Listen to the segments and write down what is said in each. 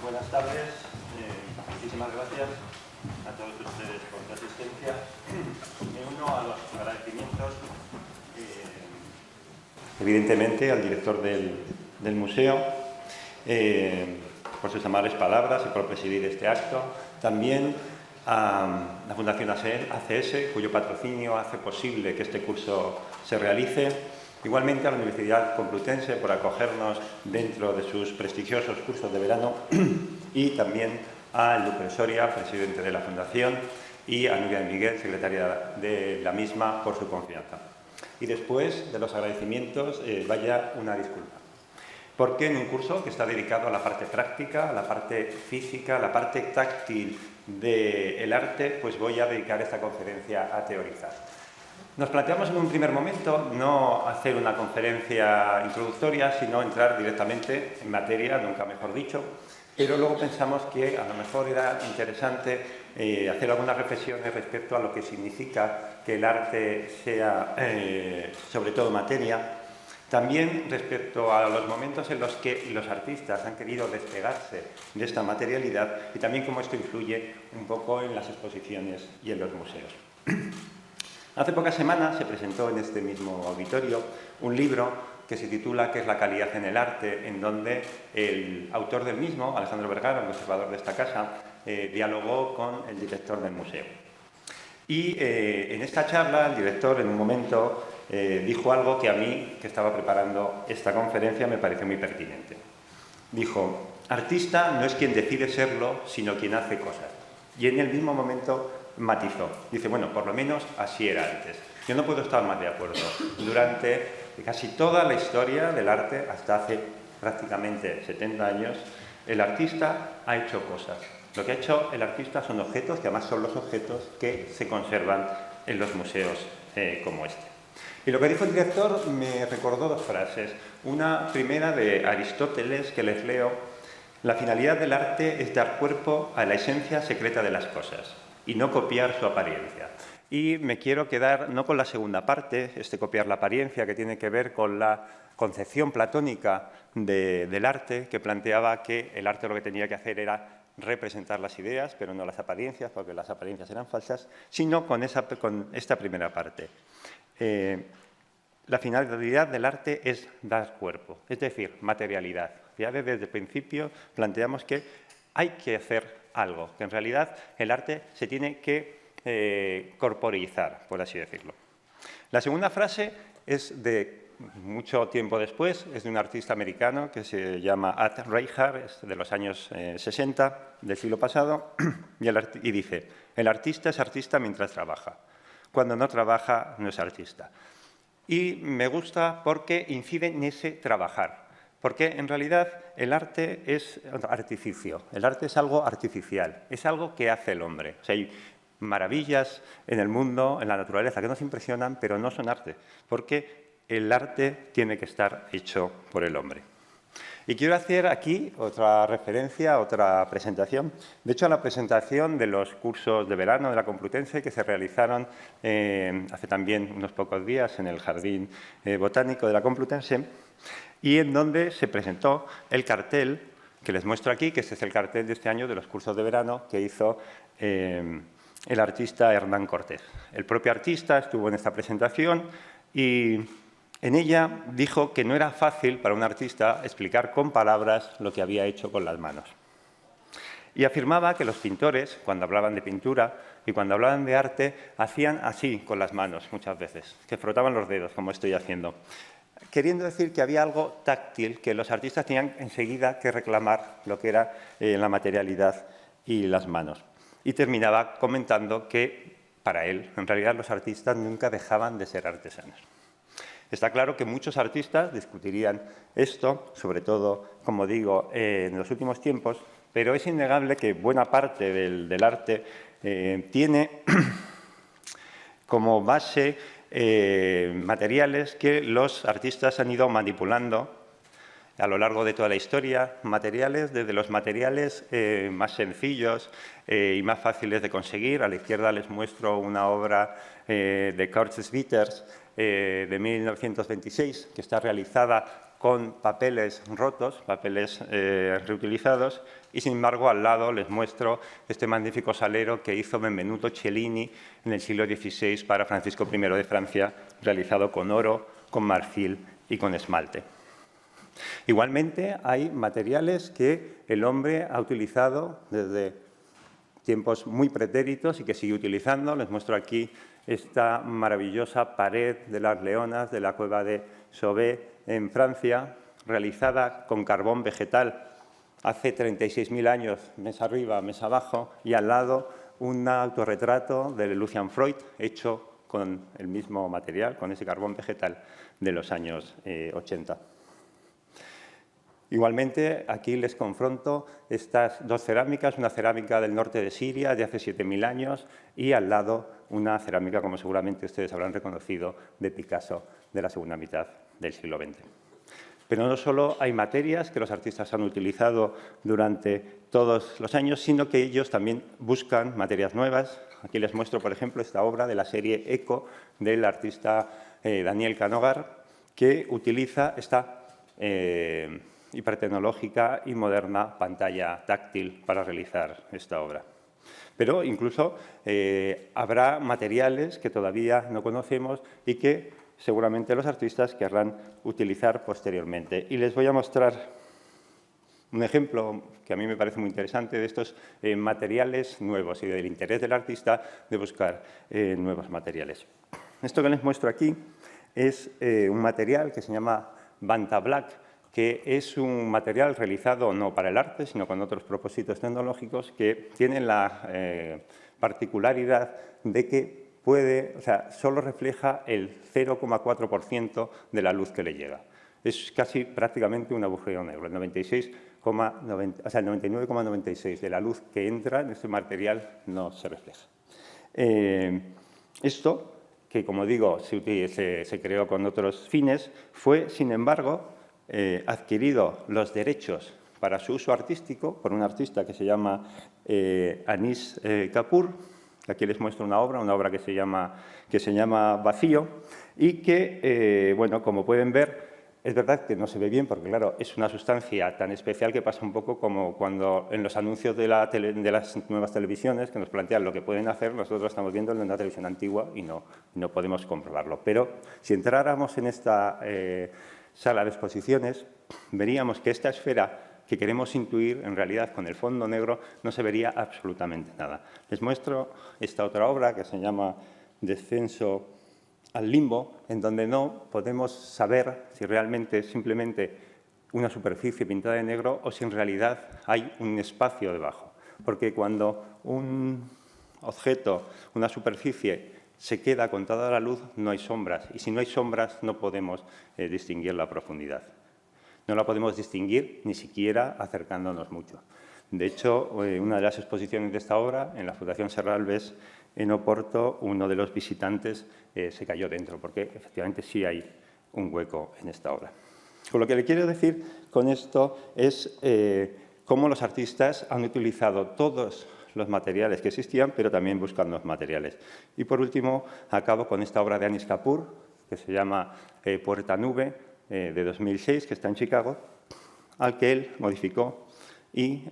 Buenas tardes. Muchísimas gracias a todos ustedes por su asistencia. Me uno a los agradecimientos, evidentemente, al director del museo por sus amables palabras y por presidir este acto. También a la Fundación ACS, cuyo patrocinio hace posible que este curso se realice. Igualmente a la Universidad Complutense por acogernos dentro de sus prestigiosos cursos de verano y también a Lucre Soria, presidente de la Fundación, y a Nuria de Miguel, secretaria de la misma, por su confianza. Y después de los agradecimientos, vaya una disculpa. Porque en un curso que está dedicado a la parte práctica, a la parte física, a la parte táctil del arte, pues voy a dedicar esta conferencia a teorizar. Nos planteamos en un primer momento no hacer una conferencia introductoria, sino entrar directamente en materia, nunca mejor dicho, pero luego pensamos que a lo mejor era interesante hacer algunas reflexiones respecto a lo que significa que el arte sea, sobre todo, materia. También respecto a los momentos en los que los artistas han querido despegarse de esta materialidad y también cómo esto influye un poco en las exposiciones y en los museos. Hace pocas semanas se presentó en este mismo auditorio un libro que se titula ¿Qué es la calidad en el arte?, en donde el autor del mismo, Alejandro Vergara, el conservador de esta casa, dialogó con el director del museo. Y en esta charla el director en un momento dijo algo que a mí, que estaba preparando esta conferencia, me pareció muy pertinente. Dijo: artista no es quien decide serlo, sino quien hace cosas. Y en el mismo momento matizó. Dice, bueno, por lo menos así era antes. Yo no puedo estar más de acuerdo. Durante casi toda la historia del arte, hasta hace prácticamente 70 años, el artista ha hecho cosas. Lo que ha hecho el artista son objetos, que además son los objetos que se conservan en los museos como este. Y lo que dijo el director me recordó dos frases. Una primera de Aristóteles, que les leo: la finalidad del arte es dar cuerpo a la esencia secreta de las cosas y no copiar su apariencia. Y me quiero quedar no con la segunda parte, copiar la apariencia, que tiene que ver con la concepción platónica del arte, que planteaba que el arte lo que tenía que hacer era representar las ideas, pero no las apariencias, porque las apariencias eran falsas, sino con esta primera parte. La finalidad del arte es dar cuerpo, es decir, materialidad. Ya desde el principio planteamos que hay que hacer algo, que en realidad el arte se tiene que corporizar, por así decirlo. La segunda frase es de mucho tiempo después, es de un artista americano que se llama Ad Reichard, es de los años 60 del siglo pasado, y dice: el artista es artista mientras trabaja. Cuando no trabaja, no es artista. Y me gusta porque incide en ese trabajar. Porque en realidad el arte es artificio, el arte es algo artificial, es algo que hace el hombre. O sea, hay maravillas en el mundo, en la naturaleza, que nos impresionan, pero no son arte, porque el arte tiene que estar hecho por el hombre. Y quiero hacer aquí otra referencia, otra presentación. De hecho, a la presentación de los cursos de verano de la Complutense que se realizaron hace también unos pocos días en el Jardín Botánico de la Complutense, y en donde se presentó el cartel que les muestro aquí, que este es el cartel de este año de los cursos de verano que hizo el artista Hernán Cortés. El propio artista estuvo en esta presentación y en ella dijo que no era fácil para un artista explicar con palabras lo que había hecho con las manos. Y afirmaba que los pintores, cuando hablaban de pintura y cuando hablaban de arte, hacían así con las manos muchas veces, que frotaban los dedos, como estoy haciendo. Queriendo decir que había algo táctil, que los artistas tenían enseguida que reclamar lo que era la materialidad y las manos. Y terminaba comentando que, para él, en realidad los artistas nunca dejaban de ser artesanos. Está claro que muchos artistas discutirían esto, sobre todo, como digo, en los últimos tiempos, pero es innegable que buena parte del arte tiene como base materiales que los artistas han ido manipulando a lo largo de toda la historia, materiales desde los materiales más sencillos y más fáciles de conseguir. A la izquierda les muestro una obra de Kurt Schwitters de 1926, que está realizada con papeles rotos, papeles reutilizados, y sin embargo al lado les muestro este magnífico salero que hizo Benvenuto Cellini en el siglo XVI para Francisco I de Francia, realizado con oro, con marfil y con esmalte. Igualmente hay materiales que el hombre ha utilizado desde tiempos muy pretéritos y que sigue utilizando. Les muestro aquí esta maravillosa pared de las Leonas de la cueva de Chauvet en Francia, realizada con carbón vegetal hace 36.000 años, mes arriba, mes abajo, y al lado un autorretrato de Lucian Freud hecho con el mismo material, con ese carbón vegetal de los años 80. Igualmente, aquí les confronto estas dos cerámicas, una cerámica del norte de Siria de hace 7.000 años y al lado una cerámica, como seguramente ustedes habrán reconocido, de Picasso de la segunda mitad del siglo XX. Pero no solo hay materias que los artistas han utilizado durante todos los años, sino que ellos también buscan materias nuevas. Aquí les muestro, por ejemplo, esta obra de la serie Eco del artista Daniel Canogar, que utiliza esta hipertecnológica y moderna pantalla táctil para realizar esta obra. Pero incluso habrá materiales que todavía no conocemos y que seguramente los artistas querrán utilizar posteriormente. Y les voy a mostrar un ejemplo que a mí me parece muy interesante de estos materiales nuevos y del interés del artista de buscar nuevos materiales. Esto que les muestro aquí es un material que se llama Banta Black, que es un material realizado no para el arte, sino con otros propósitos tecnológicos que tienen la particularidad de que solo refleja el 0,4% de la luz que le llega. Es casi prácticamente un agujero negro. El 99,96% de la luz que entra en este material no se refleja. Esto, que como digo, se creó con otros fines, fue, sin embargo, adquirido los derechos para su uso artístico por un artista que se llama Anish Kapoor. Aquí les muestro una obra que se llama Vacío y que, bueno, como pueden ver, es verdad que no se ve bien porque, claro, es una sustancia tan especial que pasa un poco como cuando en los anuncios de las nuevas televisiones que nos plantean lo que pueden hacer, nosotros estamos viendo en una televisión antigua y no podemos comprobarlo. Pero si entráramos en esta sala de exposiciones, veríamos que esta esfera que queremos intuir, en realidad, con el fondo negro, no se vería absolutamente nada. Les muestro esta otra obra que se llama Descenso al limbo, en donde no podemos saber si realmente es simplemente una superficie pintada de negro o si en realidad hay un espacio debajo. Porque cuando un objeto, una superficie, se queda con toda la luz, no hay sombras. Y si no hay sombras, no podemos distinguir la profundidad. No la podemos distinguir ni siquiera acercándonos mucho. De hecho, una de las exposiciones de esta obra, en la Fundación Serralves, en Oporto, uno de los visitantes se cayó dentro, porque efectivamente sí hay un hueco en esta obra. Con lo que le quiero decir con esto es cómo los artistas han utilizado todos los materiales que existían, pero también buscan nuevos materiales. Y por último, acabo con esta obra de Anish Kapoor, que se llama Puerta Nube, de 2006, que está en Chicago, al que él modificó y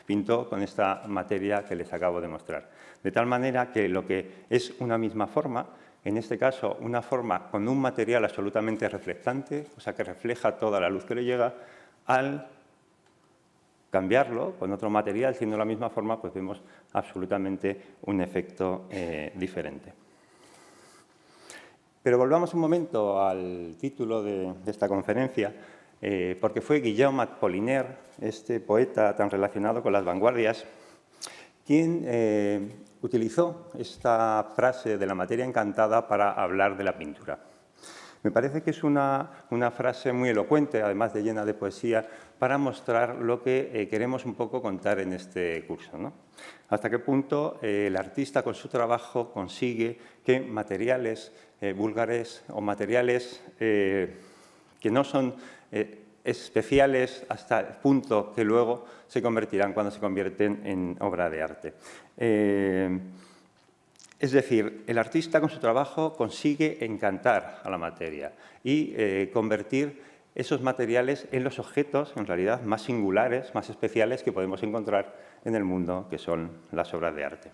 pintó con esta materia que les acabo de mostrar. De tal manera que lo que es una misma forma, en este caso una forma con un material absolutamente reflectante, o sea que refleja toda la luz que le llega, al cambiarlo con otro material, siendo la misma forma, pues vemos absolutamente un efecto diferente. Pero volvamos un momento al título de esta conferencia, porque fue Guillaume Apollinaire, este poeta tan relacionado con las vanguardias, quien utilizó esta frase de la materia encantada para hablar de la pintura. Me parece que es una frase muy elocuente, además de llena de poesía, para mostrar lo que queremos un poco contar en este curso, ¿no? Hasta qué punto el artista con su trabajo consigue que materiales vulgares o materiales que no son especiales hasta el punto que luego se convertirán cuando se convierten en obra de arte. Es decir, el artista con su trabajo consigue encantar a la materia y convertir esos materiales en los objetos, en realidad, más singulares, más especiales que podemos encontrar en el mundo, que son las obras de arte.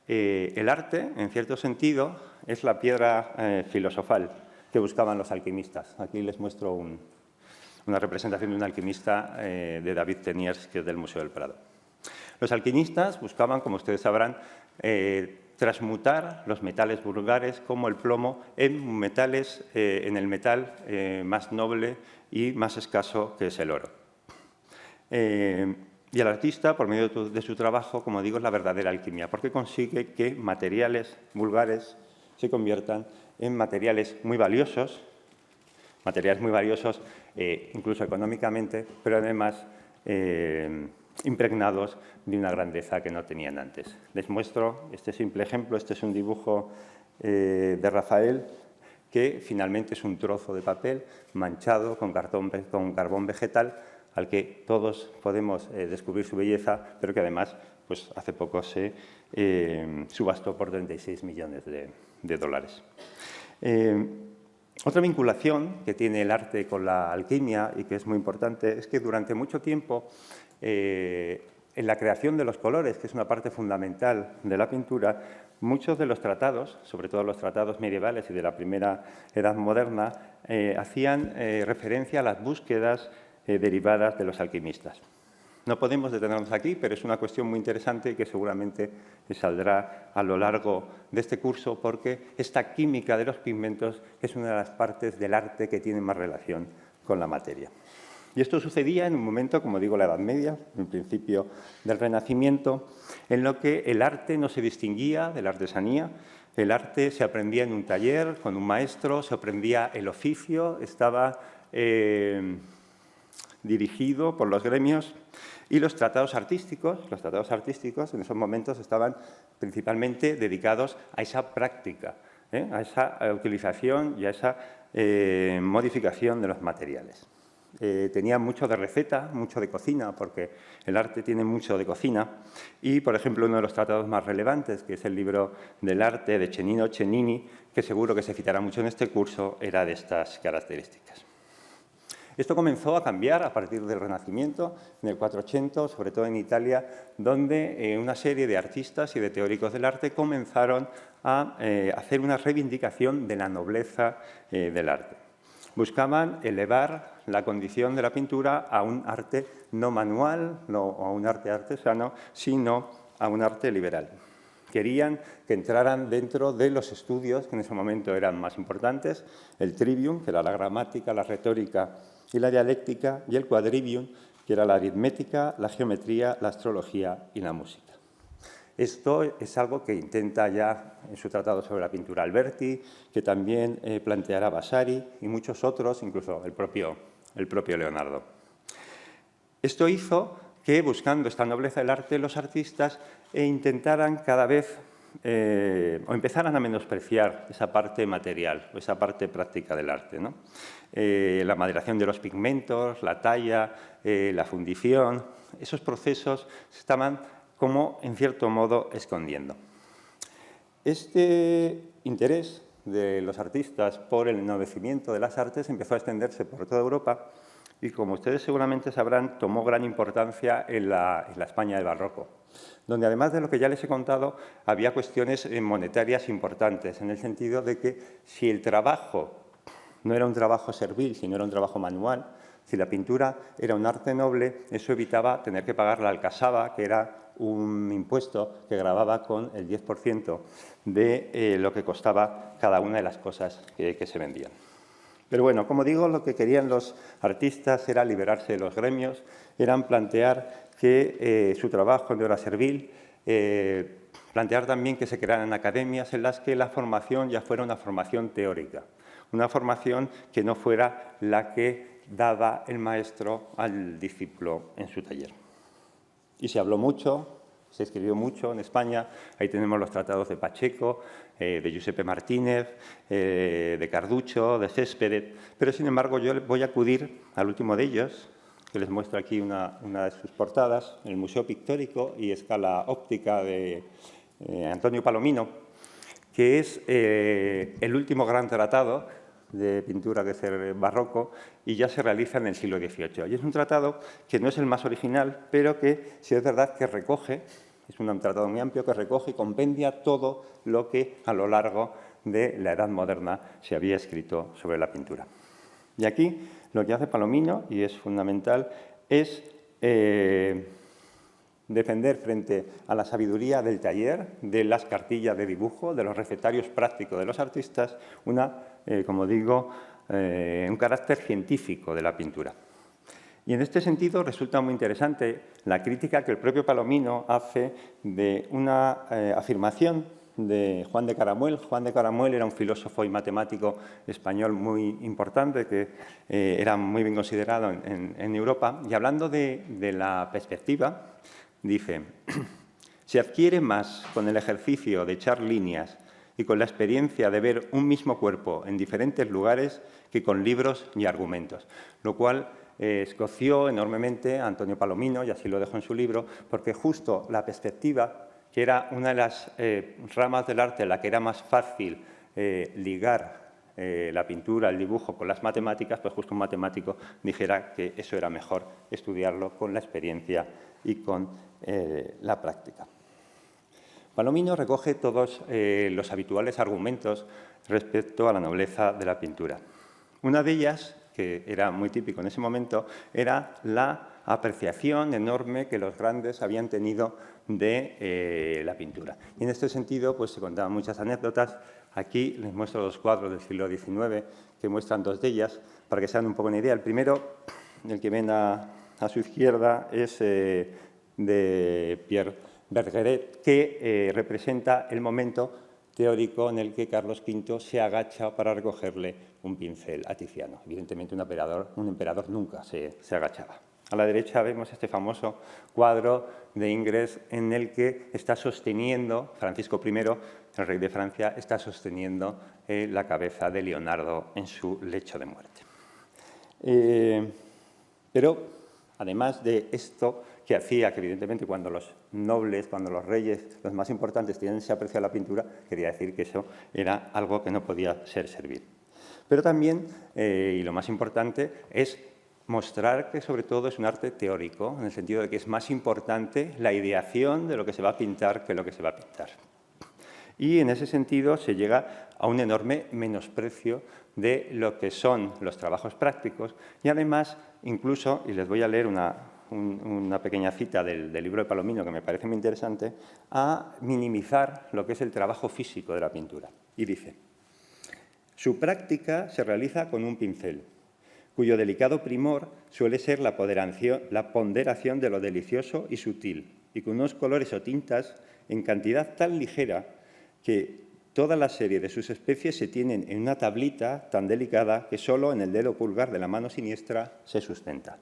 El arte, en cierto sentido, es la piedra filosofal que buscaban los alquimistas. Aquí les muestro una representación de un alquimista de David Teniers, que es del Museo del Prado. Los alquimistas buscaban, como ustedes sabrán, transmutar los metales vulgares como el plomo en metales, en el metal más noble y más escaso, que es el oro. Y el artista, por medio de su trabajo, como digo, es la verdadera alquimia, porque consigue que materiales vulgares se conviertan en materiales muy valiosos incluso económicamente, pero además impregnados de una grandeza que no tenían antes. Les muestro este simple ejemplo. Este es un dibujo de Rafael, que finalmente es un trozo de papel manchado con carbón vegetal, al que todos podemos descubrir su belleza, pero que además pues, hace poco se subastó por 36 millones de dólares. Otra vinculación que tiene el arte con la alquimia y que es muy importante es que durante mucho tiempo en la creación de los colores, que es una parte fundamental de la pintura, muchos de los tratados, sobre todo los tratados medievales y de la primera edad moderna, hacían referencia a las búsquedas derivadas de los alquimistas. No podemos detenernos aquí, pero es una cuestión muy interesante y que seguramente saldrá a lo largo de este curso, porque esta química de los pigmentos es una de las partes del arte que tiene más relación con la materia. Y esto sucedía en un momento, como digo, la Edad Media, en principio del Renacimiento, en lo que el arte no se distinguía de la artesanía. El arte se aprendía en un taller, con un maestro, se aprendía el oficio, estaba dirigido por los gremios, y los tratados artísticos en esos momentos estaban principalmente dedicados a esa práctica, a esa utilización y a esa modificación de los materiales. Tenía mucho de receta, mucho de cocina, porque el arte tiene mucho de cocina. Y, por ejemplo, uno de los tratados más relevantes, que es el libro del arte de Cennino Cennini, que seguro que se citará mucho en este curso, era de estas características. Esto comenzó a cambiar a partir del Renacimiento, en el 400, sobre todo en Italia, donde una serie de artistas y de teóricos del arte comenzaron a hacer una reivindicación de la nobleza del arte. Buscaban elevar la condición de la pintura a un arte no manual, no a un arte artesano, sino a un arte liberal. Querían que entraran dentro de los estudios que en ese momento eran más importantes, el trivium, que era la gramática, la retórica y la dialéctica, y el quadrivium, que era la aritmética, la geometría, la astrología y la música. Esto es algo que intenta ya en su tratado sobre la pintura Alberti, que también planteará Vasari y muchos otros, incluso el propio Leonardo. Esto hizo que, buscando esta nobleza del arte, los artistas intentaran cada vez o empezaran a menospreciar esa parte material o esa parte práctica del arte, ¿no? La maderación de los pigmentos, la talla, la fundición, esos procesos estaban como, en cierto modo, escondiendo. Este interés de los artistas por el ennoblecimiento de las artes empezó a extenderse por toda Europa y, como ustedes seguramente sabrán, tomó gran importancia en la España del Barroco, donde, además de lo que ya les he contado, había cuestiones monetarias importantes, en el sentido de que si el trabajo no era un trabajo servil, sino era un trabajo manual, si la pintura era un arte noble, eso evitaba tener que pagar la alcasaba, que era un impuesto que gravaba con el 10% de lo que costaba cada una de las cosas que se vendían. Pero bueno, como digo, lo que querían los artistas era liberarse de los gremios, eran plantear que su trabajo no era servil, plantear también que se crearan academias en las que la formación ya fuera una formación teórica, una formación que no fuera la que daba el maestro al discípulo en su taller. Y se habló mucho, se escribió mucho en España. Ahí tenemos los tratados de Pacheco, de Giuseppe Martínez, de Carducho, de Céspedes. Pero, sin embargo, yo voy a acudir al último de ellos, que les muestro aquí una de sus portadas, en el Museo Pictórico y Escala Óptica de Antonio Palomino, que es el último gran tratado de pintura, que es el barroco, y ya se realiza en el siglo XVIII. Y es un tratado que no es el más original, pero que sí es verdad que recoge, es un tratado muy amplio, que recoge y compendia todo lo que a lo largo de la Edad Moderna se había escrito sobre la pintura. Y aquí lo que hace Palomino, y es fundamental, es defender frente a la sabiduría del taller, de las cartillas de dibujo, de los recetarios prácticos de los artistas, como digo, un carácter científico de la pintura. Y en este sentido resulta muy interesante la crítica que el propio Palomino hace de una afirmación de Juan de Caramuel. Juan de Caramuel era un filósofo y matemático español muy importante, que era muy bien considerado en Europa. Y hablando de la perspectiva, dice: se adquiere más con el ejercicio de echar líneas y con la experiencia de ver un mismo cuerpo en diferentes lugares que con libros y argumentos, lo cual escoció enormemente a Antonio Palomino, y así lo dejó en su libro, porque justo la perspectiva, que era una de las ramas del arte en la que era más fácil ligar la pintura, el dibujo con las matemáticas, pues justo un matemático dijera que eso era mejor estudiarlo con la experiencia y con la práctica. Palomino recoge todos los habituales argumentos respecto a la nobleza de la pintura. Una de ellas, que era muy típico en ese momento, era la apreciación enorme que los grandes habían tenido de la pintura. Y en este sentido, pues se contaban muchas anécdotas. Aquí les muestro dos cuadros del siglo XIX que muestran dos de ellas, para que se hagan un poco una idea. El primero, el que ven a su izquierda, es de Pierre Bergeret, que representa el momento teórico en el que Carlos V se agacha para recogerle un pincel a Tiziano. Evidentemente, un emperador nunca se agachaba. A la derecha vemos este famoso cuadro de Ingres en el que está sosteniendo, Francisco I, el rey de Francia, está sosteniendo la cabeza de Leonardo en su lecho de muerte. Pero, además de esto, que hacía que, evidentemente, cuando los nobles, cuando los reyes, los más importantes, tienen ese aprecio a la pintura, quería decir que eso era algo que no podía ser servil. Pero también, y lo más importante, es mostrar que, sobre todo, es un arte teórico, en el sentido de que es más importante la ideación de lo que se va a pintar que lo que se va a pintar. Y, en ese sentido, se llega a un enorme menosprecio de lo que son los trabajos prácticos y, además, incluso, y les voy a leer una pequeña cita del libro de Palomino que me parece muy interesante, a minimizar lo que es el trabajo físico de la pintura. Y dice: su práctica se realiza con un pincel, cuyo delicado primor suele ser la ponderación de lo delicioso y sutil, y con unos colores o tintas en cantidad tan ligera que toda la serie de sus especies se tienen en una tablita tan delicada que solo en el dedo pulgar de la mano siniestra se sustenta.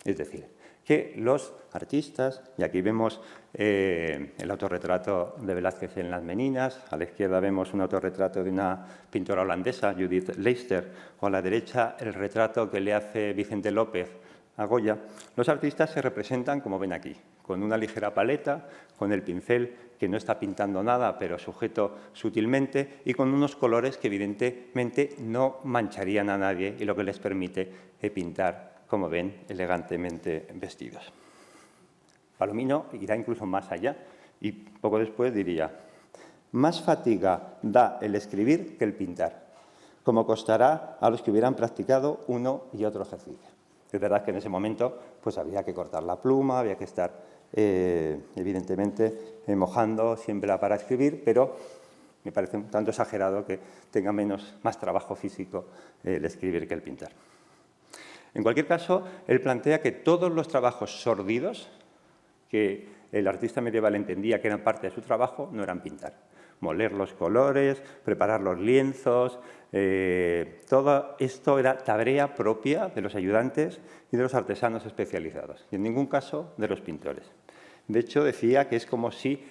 Es decir, que los artistas, y aquí vemos el autorretrato de Velázquez en Las Meninas, a la izquierda vemos un autorretrato de una pintora holandesa, Judith Leyster, o a la derecha el retrato que le hace Vicente López a Goya. Los artistas se representan, como ven aquí, con una ligera paleta, con el pincel que no está pintando nada, pero sujeto sutilmente, y con unos colores que evidentemente no mancharían a nadie y lo que les permite pintar, como ven, elegantemente vestidos. Palomino irá incluso más allá y poco después diría: más fatiga da el escribir que el pintar, como costará a los que hubieran practicado uno y otro ejercicio. Es verdad que en ese momento pues había que cortar la pluma, había que estar evidentemente mojando siempre para escribir, pero me parece un tanto exagerado que tenga más trabajo físico el escribir que el pintar. En cualquier caso, él plantea que todos los trabajos sordidos, que el artista medieval entendía que eran parte de su trabajo, no eran pintar. Moler los colores, preparar los lienzos, todo esto era tarea propia de los ayudantes y de los artesanos especializados, y en ningún caso de los pintores. De hecho, decía que es como si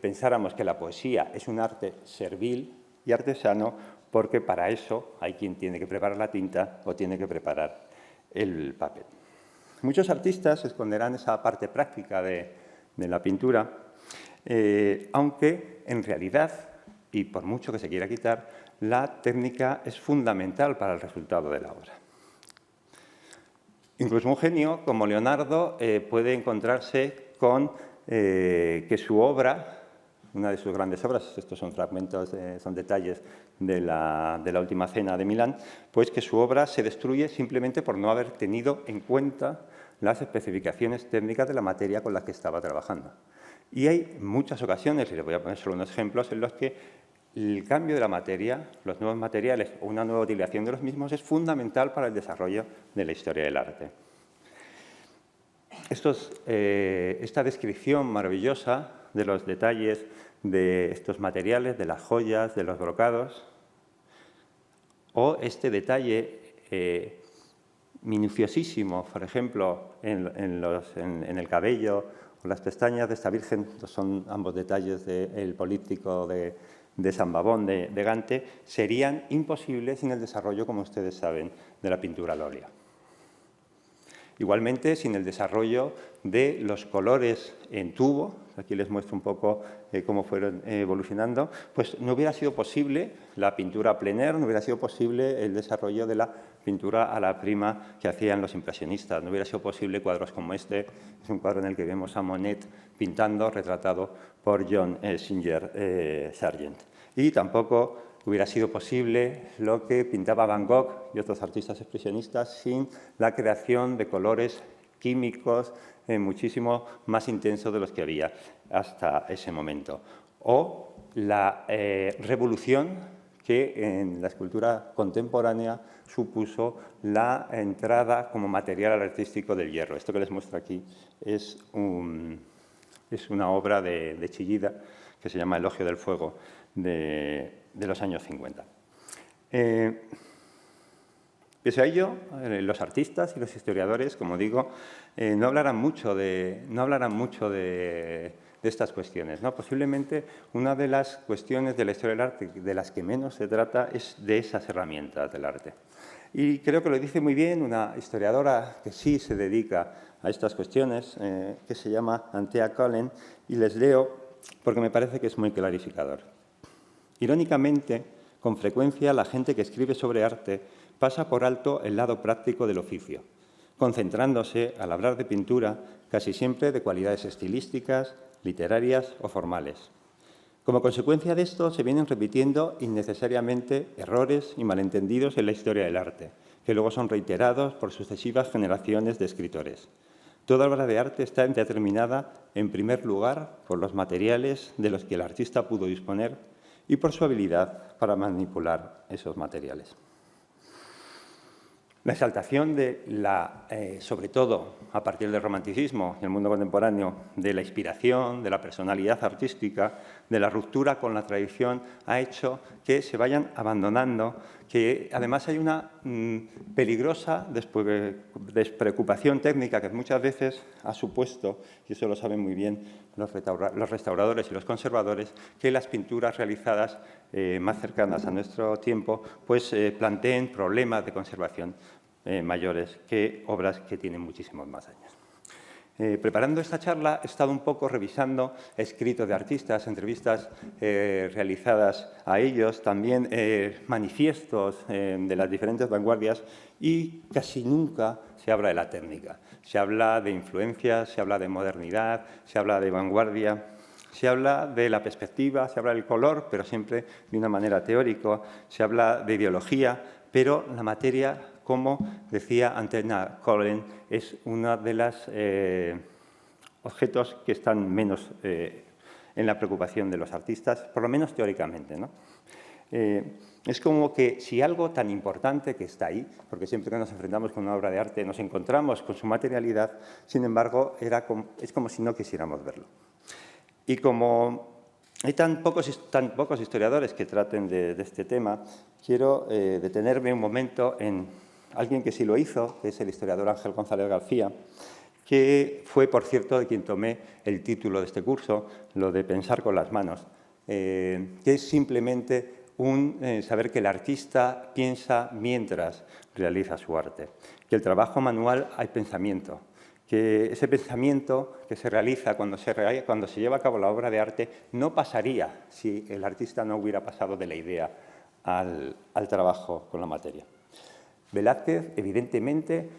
pensáramos que la poesía es un arte servil y artesano, porque para eso hay quien tiene que preparar la tinta o tiene que preparar el papel. Muchos artistas esconderán esa parte práctica de la pintura, aunque en realidad y por mucho que se quiera quitar, la técnica es fundamental para el resultado de la obra. Incluso un genio como Leonardo puede encontrarse con que su obra, una de sus grandes obras, estos son fragmentos, son detalles de la Última Cena de Milán, pues que su obra se destruye simplemente por no haber tenido en cuenta las especificaciones técnicas de la materia con la que estaba trabajando. Y hay muchas ocasiones, y les voy a poner solo unos ejemplos, en los que el cambio de la materia, los nuevos materiales o una nueva utilización de los mismos es fundamental para el desarrollo de la historia del arte. Esta descripción maravillosa de los detalles de estos materiales, de las joyas, de los brocados, o este detalle minuciosísimo, por ejemplo, en el cabello o las pestañas de esta Virgen, son ambos detalles del políptico de San Babón de Gante, serían imposibles sin el desarrollo, como ustedes saben, de la pintura al óleo. Igualmente, sin el desarrollo de los colores en tubo, aquí les muestro un poco cómo fueron evolucionando, pues no hubiera sido posible la pintura a plein air, no hubiera sido posible el desarrollo de la pintura a la prima que hacían los impresionistas, no hubiera sido posible cuadros como este, es un cuadro en el que vemos a Monet pintando, retratado por John Singer Sargent. Y tampoco hubiera sido posible lo que pintaba Van Gogh y otros artistas expresionistas sin la creación de colores químicos muchísimo más intensos de los que había hasta ese momento. O la revolución que en la escultura contemporánea supuso la entrada como material artístico del hierro. Esto que les muestro aquí es una obra de Chillida que se llama Elogio del Fuego, de los años 50. Pese a ello, los artistas y los historiadores, como digo, no hablarán mucho de estas cuestiones, ¿no? Posiblemente una de las cuestiones de la historia del arte de las que menos se trata es de esas herramientas del arte. Y creo que lo dice muy bien una historiadora que sí se dedica a estas cuestiones, que se llama Anthea Cullen, y les leo porque me parece que es muy clarificador. Irónicamente, con frecuencia la gente que escribe sobre arte pasa por alto el lado práctico del oficio, concentrándose, al hablar de pintura, casi siempre de cualidades estilísticas, literarias o formales. Como consecuencia de esto, se vienen repitiendo innecesariamente errores y malentendidos en la historia del arte, que luego son reiterados por sucesivas generaciones de escritores. Toda obra de arte está determinada, en primer lugar, por los materiales de los que el artista pudo disponer y por su habilidad para manipular esos materiales. La exaltación sobre todo a partir del romanticismo y el mundo contemporáneo, de la inspiración, de la personalidad artística, de la ruptura con la tradición, ha hecho que se vayan abandonando, que además hay una peligrosa despreocupación técnica que muchas veces ha supuesto, y eso lo saben muy bien los restauradores y los conservadores, que las pinturas realizadas más cercanas a nuestro tiempo pues planteen problemas de conservación mayores que obras que tienen muchísimos más años. Preparando esta charla he estado un poco revisando escritos de artistas, entrevistas realizadas a ellos, también manifiestos de las diferentes vanguardias, y casi nunca se habla de la técnica. Se habla de influencias, se habla de modernidad, se habla de vanguardia, se habla de la perspectiva, se habla del color, pero siempre de una manera teórica, se habla de ideología, pero la materia, como decía Anthea Cullen, es uno de los objetos que están menos en la preocupación de los artistas, por lo menos teóricamente, ¿no? Es como que si algo tan importante que está ahí, porque siempre que nos enfrentamos con una obra de arte nos encontramos con su materialidad, sin embargo, es como si no quisiéramos verlo. Y como hay tan pocos historiadores que traten de este tema, quiero detenerme un momento en alguien que sí lo hizo, que es el historiador Ángel González García, que fue, por cierto, de quien tomé el título de este curso, lo de pensar con las manos, que es simplemente saber que el artista piensa mientras realiza su arte, que el trabajo manual hay pensamiento, que ese pensamiento que se realiza cuando se lleva a cabo la obra de arte no pasaría si el artista no hubiera pasado de la idea al trabajo con la materia. Velázquez, evidentemente,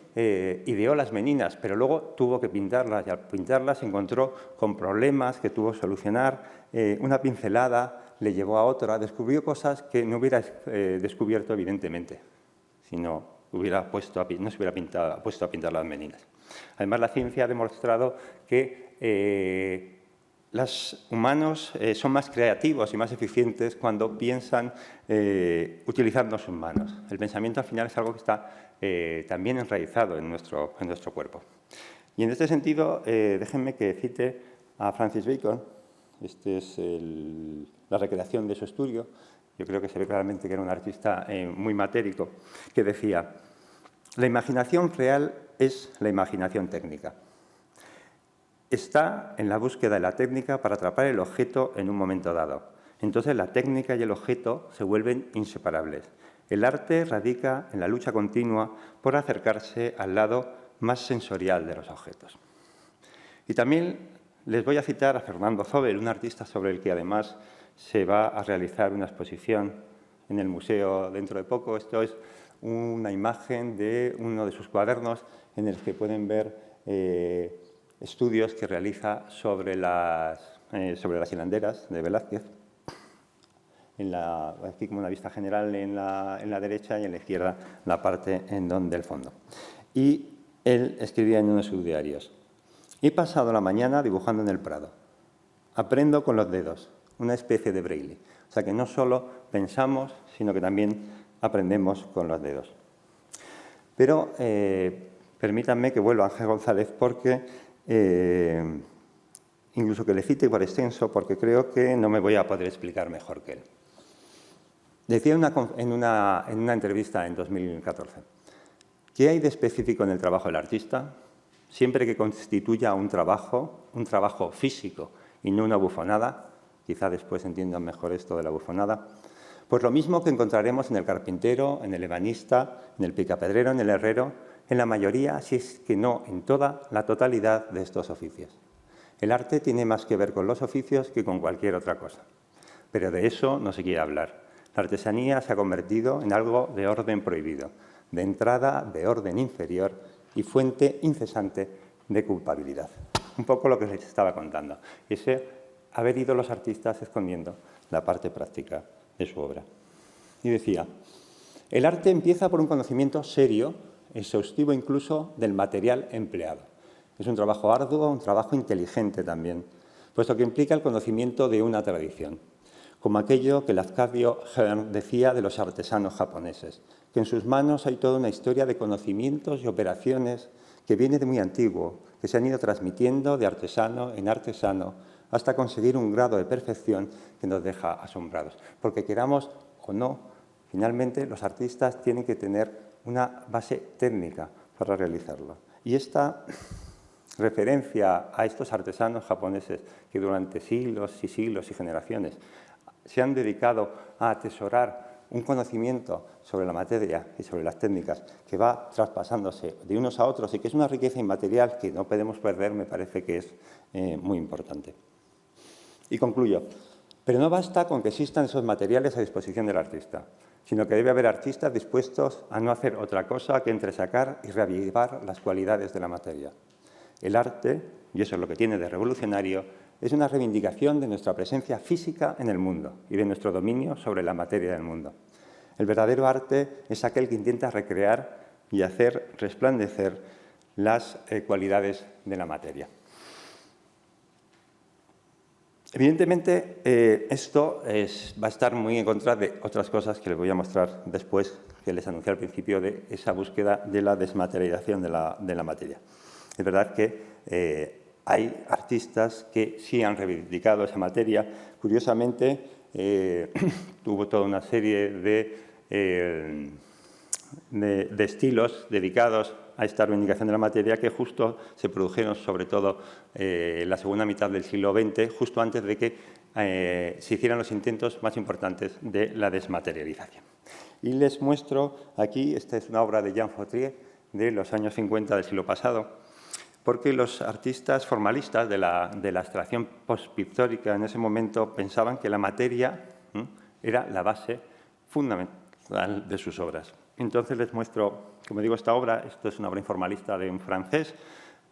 ideó las meninas, pero luego tuvo que pintarlas, y al pintarlas se encontró con problemas que tuvo que solucionar. Una pincelada le llevó a otra, descubrió cosas que no hubiera descubierto, evidentemente, si no se hubiera puesto a pintar las meninas. Además, la ciencia ha demostrado que los humanos son más creativos y más eficientes cuando piensan utilizando sus manos. El pensamiento al final es algo que está también enraizado en nuestro cuerpo. Y en este sentido, déjenme que cite a Francis Bacon. Esta es la recreación de su estudio. Yo creo que se ve claramente que era un artista muy matérico, que decía: la imaginación real es la imaginación técnica. Está en la búsqueda de la técnica para atrapar el objeto en un momento dado. Entonces la técnica y el objeto se vuelven inseparables. El arte radica en la lucha continua por acercarse al lado más sensorial de los objetos. Y también les voy a citar a Fernando Zobel, un artista sobre el que además se va a realizar una exposición en el museo dentro de poco. Esto es una imagen de uno de sus cuadernos en el que pueden ver estudios que realiza sobre las hilanderas de Velázquez. Aquí como una vista general en la derecha y en la izquierda la parte del fondo. Y él escribía en uno de sus diarios: he pasado la mañana dibujando en el Prado. Aprendo con los dedos, una especie de braille. O sea que no solo pensamos, sino que también aprendemos con los dedos. Pero permítanme que vuelva a Ángel González porque incluso que le cite por extenso, porque creo que no me voy a poder explicar mejor que él. Decía en una entrevista en 2014, ¿qué hay de específico en el trabajo del artista? Siempre que constituya un trabajo físico y no una bufonada, quizá después entiendan mejor esto de la bufonada, pues lo mismo que encontraremos en el carpintero, en el ebanista, en el picapedrero, en el herrero, en la mayoría, si es que no en toda la totalidad de estos oficios. El arte tiene más que ver con los oficios que con cualquier otra cosa, pero de eso no se quiere hablar. La artesanía se ha convertido en algo de orden prohibido, de entrada de orden inferior y fuente incesante de culpabilidad. Un poco lo que les estaba contando. Ese haber ido los artistas escondiendo la parte práctica de su obra. Y decía, el arte empieza por un conocimiento serio, exhaustivo incluso, del material empleado. Es un trabajo arduo, un trabajo inteligente también, puesto que implica el conocimiento de una tradición, como aquello que Lafcadio Hearn decía de los artesanos japoneses, que en sus manos hay toda una historia de conocimientos y operaciones que viene de muy antiguo, que se han ido transmitiendo de artesano en artesano hasta conseguir un grado de perfección que nos deja asombrados. Porque queramos o no, finalmente los artistas tienen que tener una base técnica para realizarlo. Y esta referencia a estos artesanos japoneses que durante siglos y siglos y generaciones se han dedicado a atesorar un conocimiento sobre la materia y sobre las técnicas que va traspasándose de unos a otros y que es una riqueza inmaterial que no podemos perder, me parece que es muy importante. Y concluyo. Pero no basta con que existan esos materiales a disposición del artista, sino que debe haber artistas dispuestos a no hacer otra cosa que entresacar y reavivar las cualidades de la materia. El arte, y eso es lo que tiene de revolucionario, es una reivindicación de nuestra presencia física en el mundo y de nuestro dominio sobre la materia del mundo. El verdadero arte es aquel que intenta recrear y hacer resplandecer las cualidades de la materia. Evidentemente, esto va a estar muy en contra de otras cosas que les voy a mostrar después, que les anuncié al principio, de esa búsqueda de la desmaterialización de la materia. Es verdad que hay artistas que sí han reivindicado esa materia. Curiosamente, tuvo toda una serie de estilos dedicados a esta reivindicación de la materia que justo se produjeron, sobre todo en la segunda mitad del siglo XX, justo antes de que se hicieran los intentos más importantes de la desmaterialización. Y les muestro aquí, esta es una obra de Jean Fautrier de los años 50 del siglo pasado, porque los artistas formalistas de la abstracción postpictórica en ese momento pensaban que la materia era la base fundamental de sus obras. Entonces les muestro, como digo, esta obra. Esto es una obra informalista de un francés.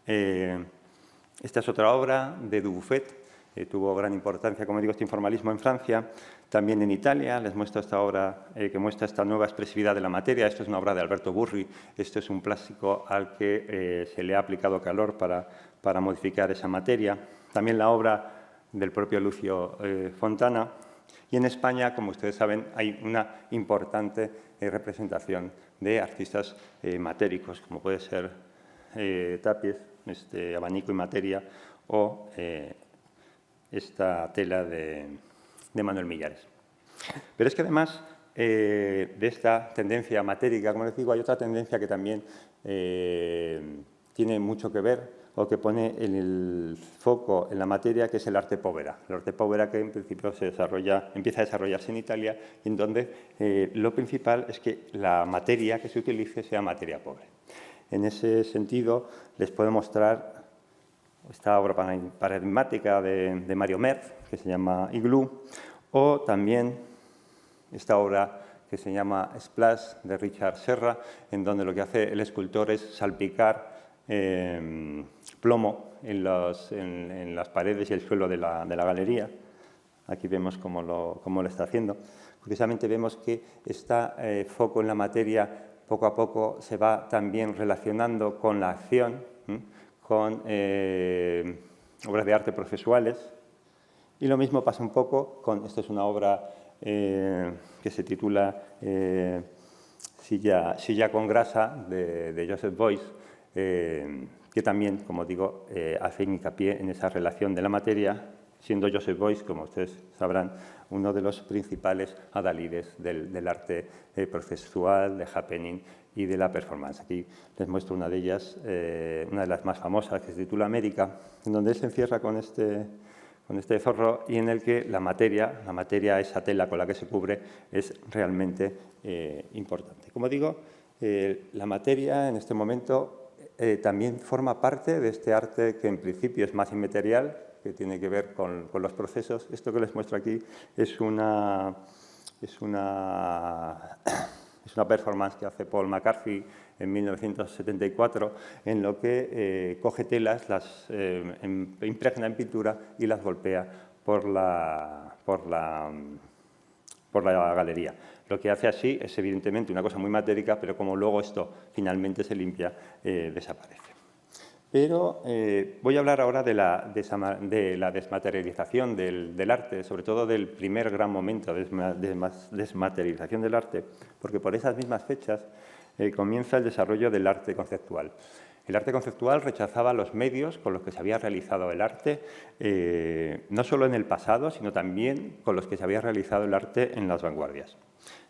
Esta es otra obra de Dubuffet. Tuvo gran importancia, como digo, este informalismo en Francia. También en Italia les muestro esta obra que muestra esta nueva expresividad de la materia. Esto es una obra de Alberto Burri. Esto es un plástico al que se le ha aplicado calor para modificar esa materia. También la obra del propio Lucio Fontana. Y en España, como ustedes saben, hay una importante representación de artistas matéricos, como puede ser Tapies, Abanico y Materia, o esta tela de Manuel Millares. Pero es que además de esta tendencia matérica, como les digo, hay otra tendencia que también tiene mucho que ver, o que pone el foco en la materia, que es el arte povera. El arte povera, que en principio empieza a desarrollarse en Italia, y en donde lo principal es que la materia que se utilice sea materia pobre. En ese sentido, les puedo mostrar esta obra paradigmática de Mario Merz, que se llama Igloo, o también esta obra que se llama Splash, de Richard Serra, en donde lo que hace el escultor es salpicar plomo en las paredes y el suelo de la galería. Aquí vemos cómo lo está haciendo. Curiosamente vemos que este foco en la materia poco a poco se va también relacionando con la acción, con obras de arte procesuales. Y lo mismo pasa un poco con, esta es una obra que se titula Silla con grasa, de Joseph Beuys, que también, como digo, hace hincapié en esa relación de la materia, siendo Joseph Beuys, como ustedes sabrán, uno de los principales adalides del arte procesual, de happening y de la performance. Aquí les muestro una de ellas, una de las más famosas, que se titula América, en donde él se encierra con este zorro, y en el que la materia, esa tela con la que se cubre, es realmente importante. Como digo, la materia en este momento también forma parte de este arte que en principio es más inmaterial, que tiene que ver con los procesos. Esto que les muestro aquí es una performance que hace Paul McCarthy en 1974, en lo que coge telas, las impregna en pintura y las golpea por la galería. Lo que hace así es evidentemente una cosa muy matérica, pero como luego esto finalmente se limpia, desaparece. Pero voy a hablar ahora de la desmaterialización del arte, sobre todo del primer gran momento de desmaterialización del arte, porque por esas mismas fechas comienza el desarrollo del arte conceptual. El arte conceptual rechazaba los medios con los que se había realizado el arte, no solo en el pasado, sino también con los que se había realizado el arte en las vanguardias.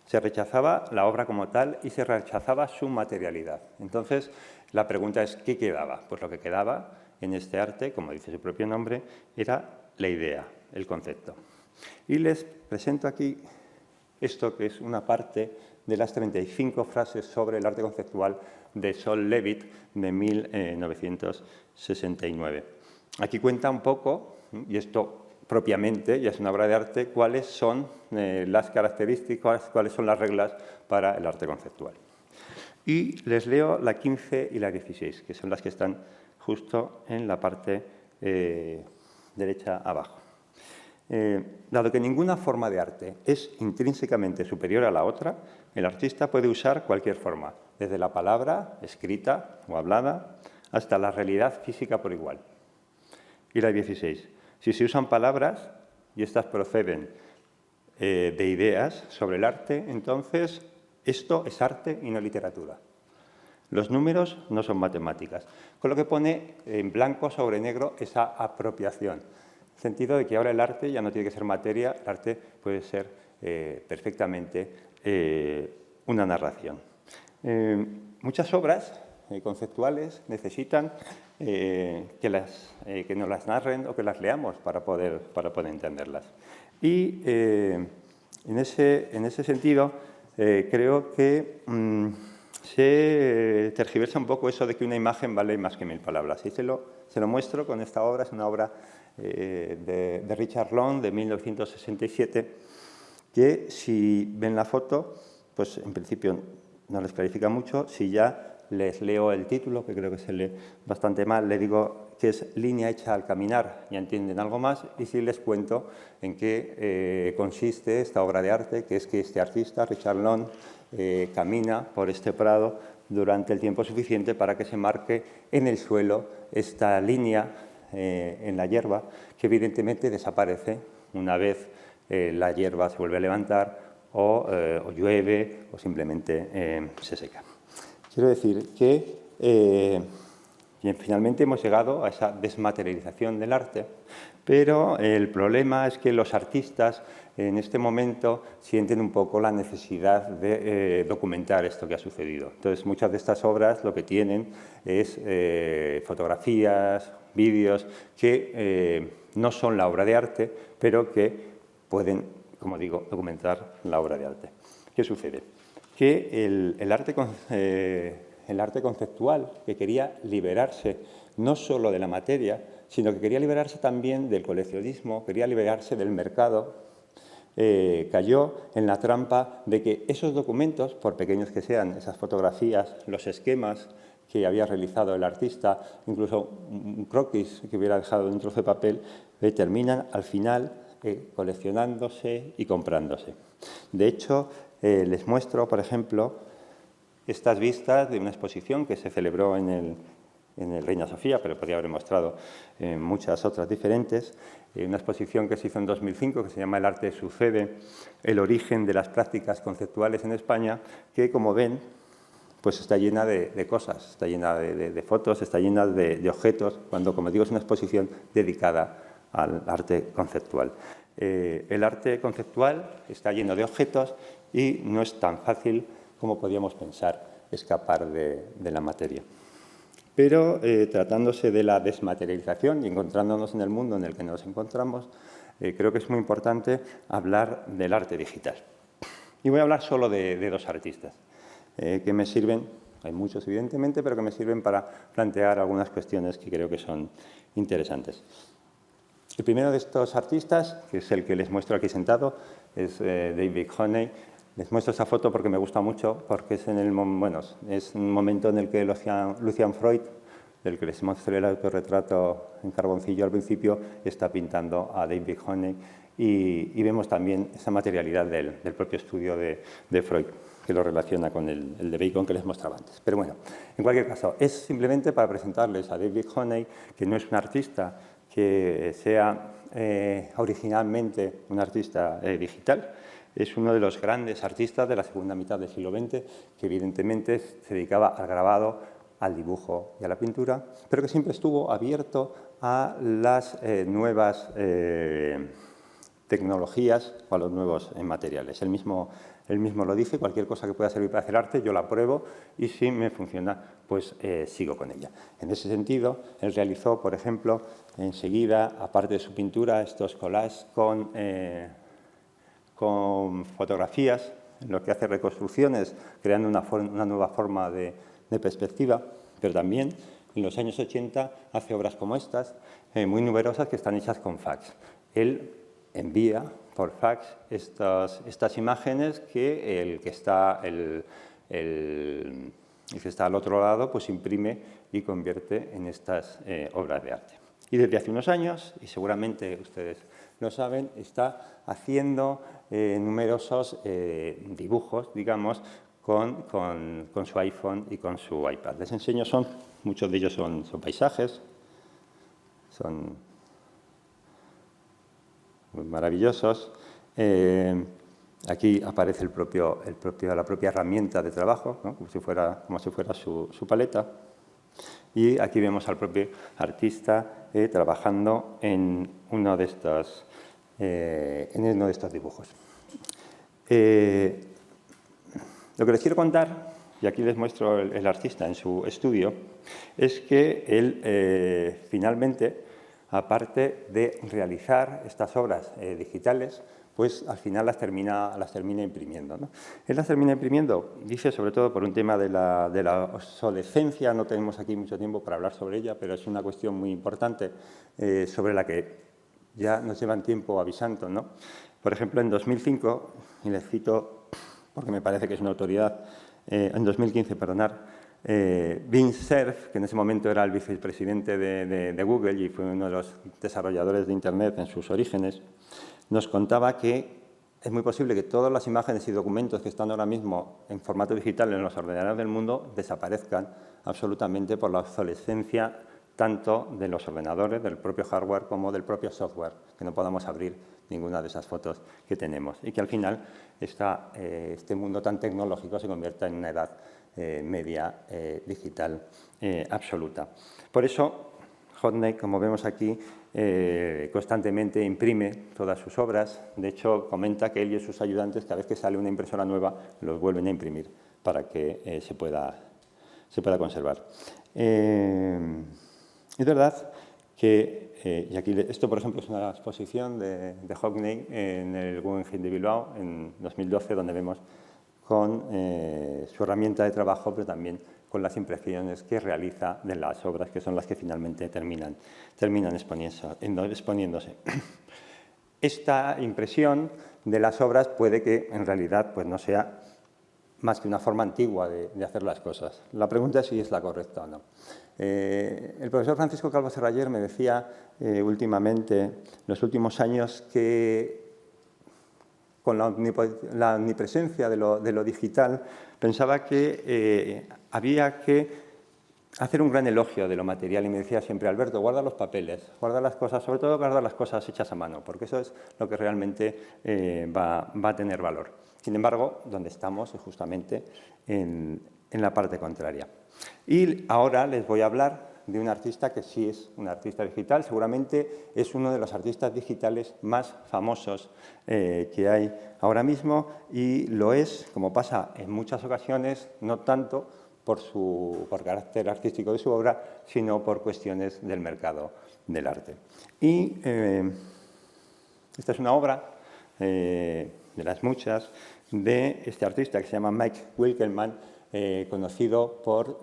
Se rechazaba la obra como tal y se rechazaba su materialidad. Entonces, la pregunta es, ¿qué quedaba? Pues lo que quedaba en este arte, como dice su propio nombre, era la idea, el concepto. Y les presento aquí esto, que es una parte de las 35 frases sobre el arte conceptual de Sol Levitt, de 1969. Aquí cuenta un poco, y esto propiamente ya es una obra de arte, cuáles son las características, cuáles son las reglas para el arte conceptual. Y les leo la 15 y la 16, que son las que están justo en la parte derecha abajo. Dado que ninguna forma de arte es intrínsecamente superior a la otra, el artista puede usar cualquier forma, desde la palabra, escrita o hablada, hasta la realidad física por igual. Y la 16. Si se usan palabras y estas proceden de ideas sobre el arte, entonces esto es arte y no literatura. Los números no son matemáticas, con lo que pone en blanco sobre negro esa apropiación. En el sentido de que ahora el arte ya no tiene que ser materia, el arte puede ser perfectamente una narración. Muchas obras conceptuales necesitan que nos las narren o que las leamos para poder entenderlas. Y en ese sentido, creo que se tergiversa un poco eso de que una imagen vale más que 1000 palabras. Y se lo muestro con esta obra. Es una obra de Richard Long, de 1967, que si ven la foto, pues en principio no les clarifica mucho. Si ya les leo el título, que creo que se lee bastante mal, le digo que es Línea hecha al caminar, ya entienden algo más. Y si les cuento en qué consiste esta obra de arte, que es que este artista, Richard Long, camina por este prado durante el tiempo suficiente para que se marque en el suelo esta línea en la hierba, que evidentemente desaparece una vez la hierba se vuelve a levantar o llueve o simplemente se seca. Quiero decir que finalmente hemos llegado a esa desmaterialización del arte, pero el problema es que los artistas en este momento sienten un poco la necesidad de documentar esto que ha sucedido. Entonces, muchas de estas obras lo que tienen es fotografías, vídeos que no son la obra de arte, pero que pueden, como digo, documentar la obra de arte. ¿Qué sucede? Que el arte conceptual, que quería liberarse no solo de la materia, sino que quería liberarse también del coleccionismo, quería liberarse del mercado, cayó en la trampa de que esos documentos, por pequeños que sean, esas fotografías, los esquemas que había realizado el artista, incluso un croquis que hubiera dejado en un trozo de papel, terminan al final coleccionándose y comprándose. De hecho, les muestro, por ejemplo, estas vistas de una exposición que se celebró en el Reina Sofía, pero podría haber mostrado muchas otras diferentes. Una exposición que se hizo en 2005, que se llama El arte sucede, el origen de las prácticas conceptuales en España, que, como ven, pues está llena de cosas, está llena de fotos, está llena de objetos, cuando, como digo, es una exposición dedicada al arte conceptual. El arte conceptual está lleno de objetos y no es tan fácil como podíamos pensar escapar de la materia. Pero tratándose de la desmaterialización y encontrándonos en el mundo en el que nos encontramos, creo que es muy importante hablar del arte digital. Y voy a hablar solo de dos artistas que me sirven, hay muchos evidentemente, pero que me sirven para plantear algunas cuestiones que creo que son interesantes. El primero de estos artistas, que es el que les muestro aquí sentado, es David Hockney. Les muestro esta foto porque me gusta mucho, porque es es un momento en el que Lucian Freud, del que les mostré el autorretrato en carboncillo al principio, está pintando a David Hockney y vemos también esa materialidad del propio estudio de Freud, que lo relaciona con el de Bacon que les mostraba antes. Pero bueno, en cualquier caso, es simplemente para presentarles a David Hockney, que no es un artista que sea originalmente un artista digital. Es uno de los grandes artistas de la segunda mitad del siglo XX, que evidentemente se dedicaba al grabado, al dibujo y a la pintura, pero que siempre estuvo abierto a las nuevas tecnologías o a los nuevos materiales. Él mismo lo dice: cualquier cosa que pueda servir para hacer arte, yo la pruebo y si me funciona, pues sigo con ella. En ese sentido, él realizó, por ejemplo, enseguida, aparte de su pintura, estos collages con fotografías, en lo que hace reconstrucciones, creando una nueva forma de perspectiva, pero también en los años 80 hace obras como estas, muy numerosas, que están hechas con fax. Él envía por fax estas imágenes que el que está al otro lado pues imprime y convierte en estas obras de arte. Y desde hace unos años, y seguramente ustedes lo saben, está haciendo numerosos dibujos, digamos, con su iPhone y con su iPad. Les enseño, muchos de ellos son paisajes, son muy maravillosos. Aquí aparece la propia herramienta de trabajo, ¿no? como si fuera su paleta. Y aquí vemos al propio artista trabajando en uno de estos dibujos. Lo que les quiero contar, y aquí les muestro el artista en su estudio, es que él finalmente, aparte de realizar estas obras digitales, pues al final las termina imprimiendo, ¿no? Él las termina imprimiendo, dice, sobre todo por un tema de la obsolescencia, no tenemos aquí mucho tiempo para hablar sobre ella, pero es una cuestión muy importante sobre la que ya nos llevan tiempo avisando, ¿no? Por ejemplo, en 2005, y les cito porque me parece que es una autoridad, en 2015, perdonar, Vince Cerf, que en ese momento era el vicepresidente de Google y fue uno de los desarrolladores de Internet en sus orígenes, nos contaba que es muy posible que todas las imágenes y documentos que están ahora mismo en formato digital en los ordenadores del mundo desaparezcan absolutamente por la obsolescencia tanto de los ordenadores, del propio hardware, como del propio software, que no podamos abrir ninguna de esas fotos que tenemos y que al final este mundo tan tecnológico se convierta en una edad media digital absoluta. Por eso, Hodney, como vemos aquí, constantemente imprime todas sus obras. De hecho, comenta que él y sus ayudantes, cada vez que sale una impresora nueva, los vuelven a imprimir para que se pueda conservar. Es verdad que, y aquí esto, por ejemplo, es una exposición de Hodney en el Guggenheim de Bilbao en 2012, donde vemos con su herramienta de trabajo, pero también con las impresiones que realiza de las obras, que son las que finalmente terminan exponiéndose. Esta impresión de las obras puede que, en realidad, pues no sea más que una forma antigua de hacer las cosas. La pregunta es si es la correcta o no. El profesor Francisco Calvo Serraller me decía últimamente, en los últimos años, que con la omnipresencia de lo digital, pensaba que había que hacer un gran elogio de lo material y me decía siempre, Alberto, guarda los papeles, guarda las cosas, sobre todo guarda las cosas hechas a mano, porque eso es lo que realmente va a tener valor. Sin embargo, donde estamos es justamente en la parte contraria. Y ahora les voy a hablar de un artista que sí es un artista digital, seguramente es uno de los artistas digitales más famosos que hay ahora mismo y lo es, como pasa en muchas ocasiones, no tanto por carácter artístico de su obra, sino por cuestiones del mercado del arte. Y esta es una obra de las muchas de este artista que se llama Mike Winkelmann, conocido por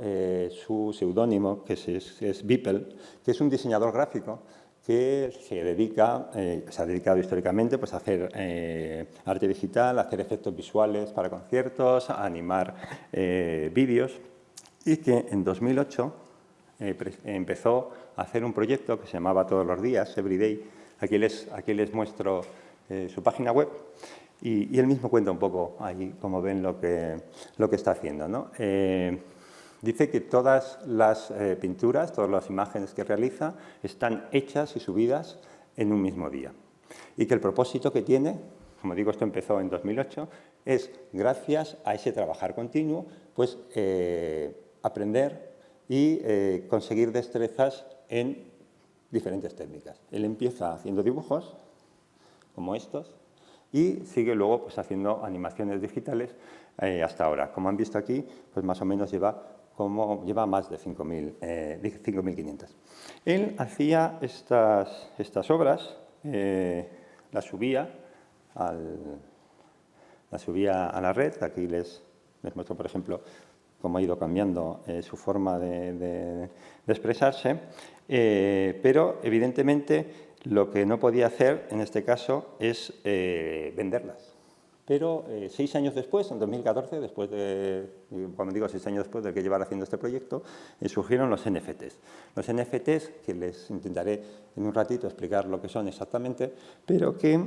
su seudónimo, que es Beeple, que es un diseñador gráfico que se ha dedicado históricamente pues, a hacer arte digital, a hacer efectos visuales para conciertos, a animar vídeos, y que en 2008 empezó a hacer un proyecto que se llamaba Todos los días, Everyday. Aquí les muestro su página web. Y él mismo cuenta un poco ahí, como ven, lo que está haciendo, ¿no? Dice que todas las pinturas, todas las imágenes que realiza están hechas y subidas en un mismo día. Y que el propósito que tiene, como digo, esto empezó en 2008, es, gracias a ese trabajar continuo, pues aprender y conseguir destrezas en diferentes técnicas. Él empieza haciendo dibujos, como estos, y sigue luego pues, haciendo animaciones digitales hasta ahora. Como han visto aquí, pues más o menos lleva más de 5.500. Él hacía estas obras, las subía a la red. Aquí les muestro, por ejemplo, cómo ha ido cambiando su forma de expresarse, pero evidentemente lo que no podía hacer en este caso es venderlas. Pero 6 años después, en 2014, cuando digo 6 años después de que llevara haciendo este proyecto, surgieron los NFTs. Los NFTs, que les intentaré en un ratito explicar lo que son exactamente, pero que,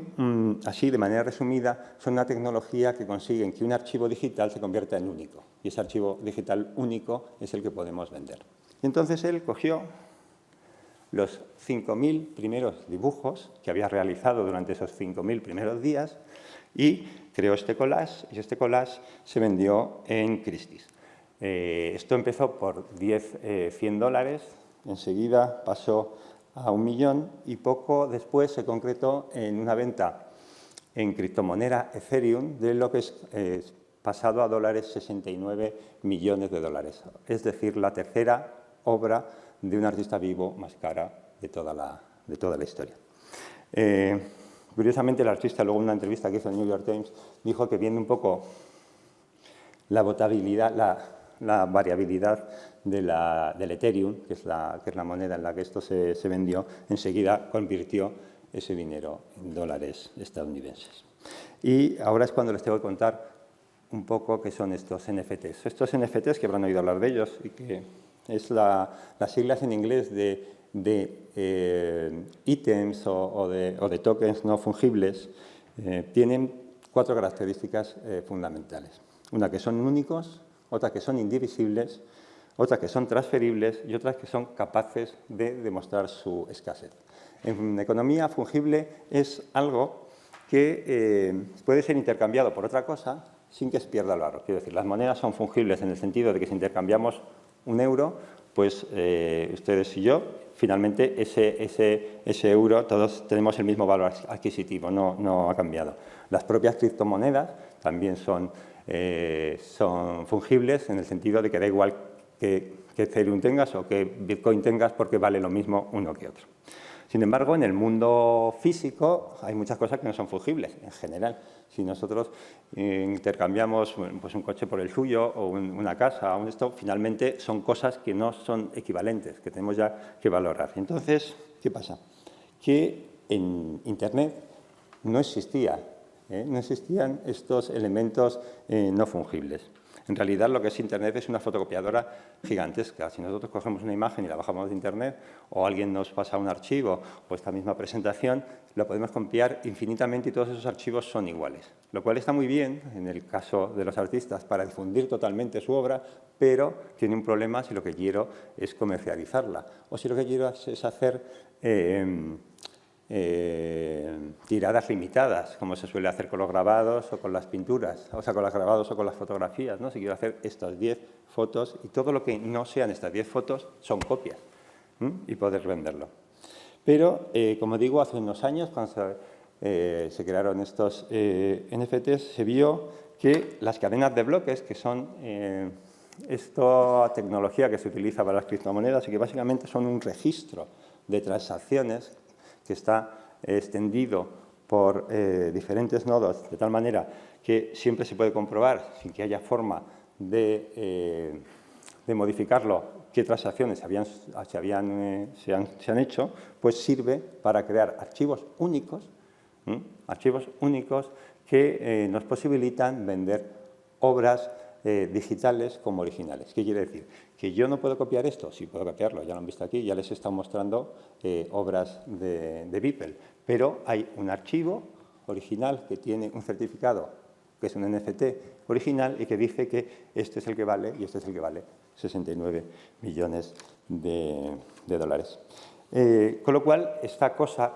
así de manera resumida, son una tecnología que consiguen que un archivo digital se convierta en único. Y ese archivo digital único es el que podemos vender. Y entonces él cogió los 5.000 primeros dibujos que había realizado durante esos 5.000 primeros días y creó este collage, y este collage se vendió en Christie's. Esto empezó por $100, enseguida pasó a 1 millón y poco después se concretó en una venta en criptomoneda Ethereum de lo que es pasado a $69 millones. Es decir, la tercera obra de un artista vivo más cara de toda la historia. Curiosamente, el artista, luego en una entrevista que hizo en el New York Times, dijo que viendo un poco la variabilidad del Ethereum, que es la moneda en la que esto se vendió, enseguida convirtió ese dinero en dólares estadounidenses. Y ahora es cuando les tengo que contar un poco qué son estos NFTs. Estos NFTs, que habrán oído hablar de ellos, y que es las siglas en inglés de ítems o de tokens no fungibles, tienen 4 características fundamentales. Una, que son únicos; otra, que son indivisibles; otra, que son transferibles; y otras, que son capaces de demostrar su escasez. En economía, fungible es algo que puede ser intercambiado por otra cosa sin que se pierda el valor. Quiero decir, las monedas son fungibles en el sentido de que si intercambiamos un euro, pues ustedes y yo, finalmente ese euro, todos tenemos el mismo valor adquisitivo, no ha cambiado. Las propias criptomonedas también son fungibles en el sentido de que da igual que Ethereum tengas o que Bitcoin tengas, porque vale lo mismo uno que otro. Sin embargo, en el mundo físico hay muchas cosas que no son fungibles, en general. Si nosotros intercambiamos pues un coche por el suyo o una casa, finalmente son cosas que no son equivalentes, que tenemos ya que valorar. Entonces, ¿qué pasa? Que en Internet no existían estos elementos no fungibles. En realidad, lo que es Internet es una fotocopiadora gigantesca. Si nosotros cogemos una imagen y la bajamos de Internet, o alguien nos pasa un archivo o esta misma presentación, lo podemos copiar infinitamente y todos esos archivos son iguales. Lo cual está muy bien, en el caso de los artistas, para difundir totalmente su obra, pero tiene un problema si lo que quiero es comercializarla, o si lo que quiero es hacer tiradas limitadas, como se suele hacer con los grabados o con las pinturas, o sea, con los grabados o con las fotografías, ¿no? Si quiero hacer estas 10 fotos y todo lo que no sean estas 10 fotos son copias, y poder venderlo. Pero, como digo, hace unos años, cuando se crearon estos NFTs, se vio que las cadenas de bloques, que son esta tecnología que se utiliza para las criptomonedas y que básicamente son un registro de transacciones que está extendido por diferentes nodos, de tal manera que siempre se puede comprobar, sin que haya forma de modificarlo, qué transacciones se han hecho, pues sirve para crear archivos únicos que nos posibilitan vender obras digitales como originales. ¿Qué quiere decir? ¿Que yo no puedo copiar esto? Sí, puedo copiarlo, ya lo han visto aquí, ya les he estado mostrando obras de Beeple, pero hay un archivo original que tiene un certificado, que es un NFT original, y que dice que este es el que vale y este es el que vale 69 millones de dólares. Con lo cual, esta cosa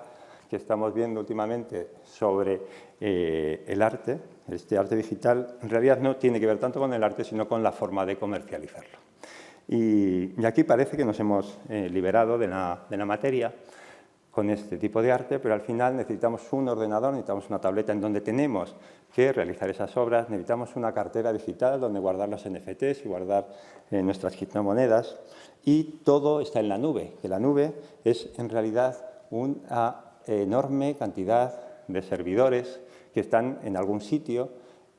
que estamos viendo últimamente sobre el arte, este arte digital, en realidad no tiene que ver tanto con el arte, sino con la forma de comercializarlo. Y aquí parece que nos hemos liberado de la materia con este tipo de arte, pero al final necesitamos un ordenador, necesitamos una tableta en donde tenemos que realizar esas obras, necesitamos una cartera digital donde guardar los NFTs y guardar nuestras criptomonedas, y todo está en la nube, que la nube es en realidad una enorme cantidad de servidores que están en algún sitio,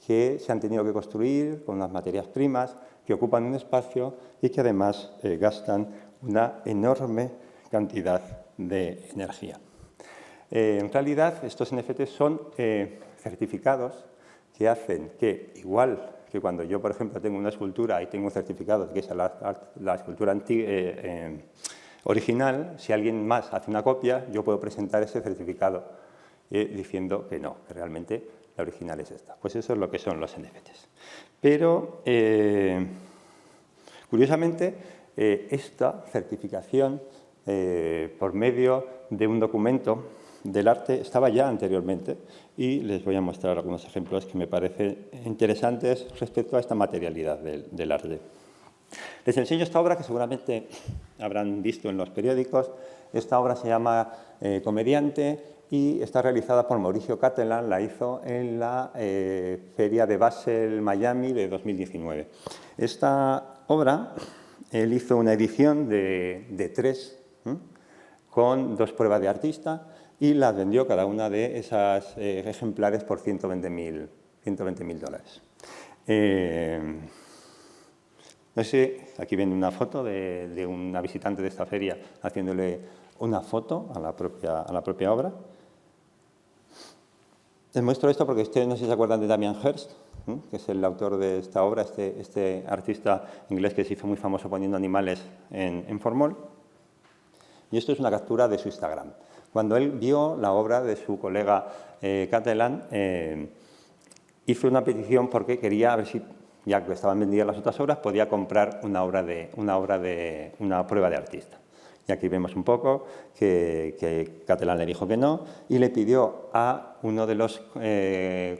que se han tenido que construir con unas materias primas, que ocupan un espacio y que además gastan una enorme cantidad de energía. En realidad, estos NFTs son certificados que hacen que, igual que cuando yo, por ejemplo, tengo una escultura y tengo un certificado de que es la escultura original, si alguien más hace una copia, yo puedo presentar ese certificado diciendo que no, que realmente la original es esta. Pues eso es lo que son los NFTs. Pero, curiosamente, esta certificación por medio de un documento del arte estaba ya anteriormente, y les voy a mostrar algunos ejemplos que me parecen interesantes respecto a esta materialidad del arte. Les enseño esta obra que seguramente habrán visto en los periódicos. Esta obra se llama Comediante y está realizada por Mauricio Catalan, la hizo en la Feria de Basel, Miami, de 2019. Esta obra, él hizo una edición de 3, con 2 pruebas de artista, y las vendió cada una de esas ejemplares por $120.000. No sé, aquí ven una foto de una visitante de esta feria haciéndole una foto a la propia obra. Les muestro esto porque ustedes no sé si se acuerdan de Damien Hirst, que es el autor de esta obra, este artista inglés que se hizo muy famoso poniendo animales en formol. Y esto es una captura de su Instagram. Cuando él vio la obra de su colega Catelan, hizo una petición porque quería ver si, ya que estaban vendidas las otras obras, podía comprar una prueba de artista. Y aquí vemos un poco que Catelan le dijo que no y le pidió a uno de los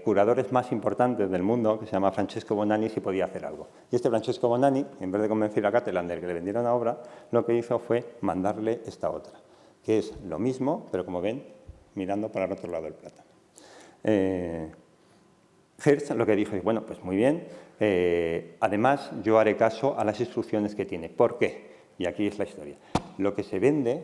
curadores más importantes del mundo, que se llama Francesco Bonanni, si podía hacer algo. Y este Francesco Bonanni, en vez de convencer a Catelan de que le vendiera una obra, lo que hizo fue mandarle esta otra, que es lo mismo, pero como ven, mirando para el otro lado del plátano. Hirst lo que dijo es, bueno, pues muy bien, además yo haré caso a las instrucciones que tiene. ¿Por qué? Y aquí es la historia. Lo que se vende,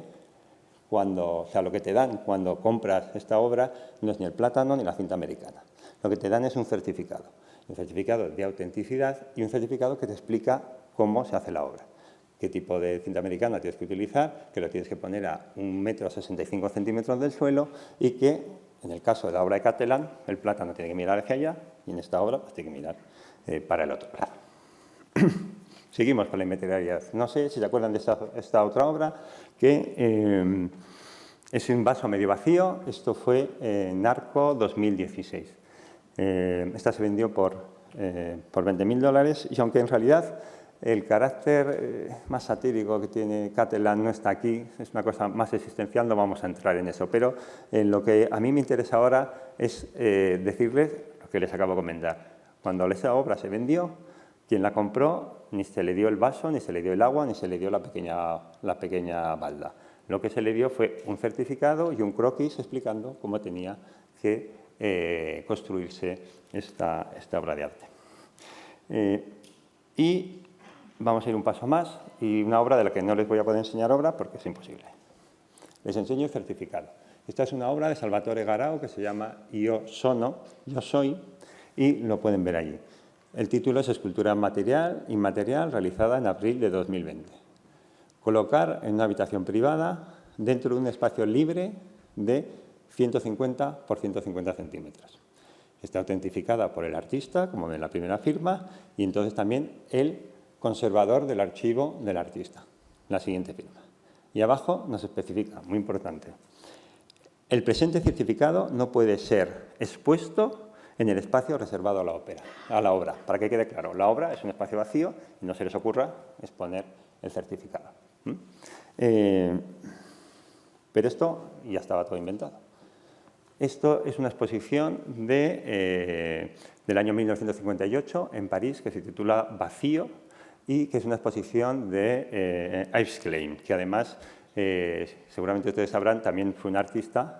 o sea, lo que te dan cuando compras esta obra no es ni el plátano ni la cinta americana. Lo que te dan es un certificado de autenticidad y un certificado que te explica cómo se hace la obra. Qué tipo de cinta americana tienes que utilizar, que lo tienes que poner a 1,65 m del suelo y que, en el caso de la obra de Catelan, el plátano tiene que mirar hacia allá y en esta obra pues, tiene que mirar para el otro lado. Seguimos con la inmaterialidad. No sé si se acuerdan de esta otra obra, que es un vaso medio vacío. Esto fue Narco 2016. Esta se vendió por $20.000 y aunque en realidad el carácter más satírico que tiene Catelan no está aquí, es una cosa más existencial, no vamos a entrar en eso. Pero lo que a mí me interesa ahora es decirles lo que les acabo de comentar. Cuando esa obra se vendió, quien la compró ni se le dio el vaso, ni se le dio el agua, ni se le dio la pequeña balda. Lo que se le dio fue un certificado y un croquis explicando cómo tenía que construirse esta obra de arte. Y vamos a ir un paso más, y una obra de la que no les voy a poder enseñar ahora porque es imposible. Les enseño el certificado. Esta es una obra de Salvatore Garau que se llama Io sono, yo soy, y lo pueden ver allí. El título es Escultura inmaterial realizada en abril de 2020. Colocar en una habitación privada dentro de un espacio libre de 150 por 150 centímetros. Está autentificada por el artista, como ven en la primera firma, y entonces también el conservador del archivo del artista, la siguiente firma. Y abajo nos especifica, muy importante, el presente certificado no puede ser expuesto en el espacio reservado a la obra. Para que quede claro, la obra es un espacio vacío y no se les ocurra exponer el certificado. Pero esto ya estaba todo inventado. Esto es una exposición del año 1958 en París que se titula Vacío y que es una exposición de Yves Klein, que además, seguramente ustedes sabrán, también fue un artista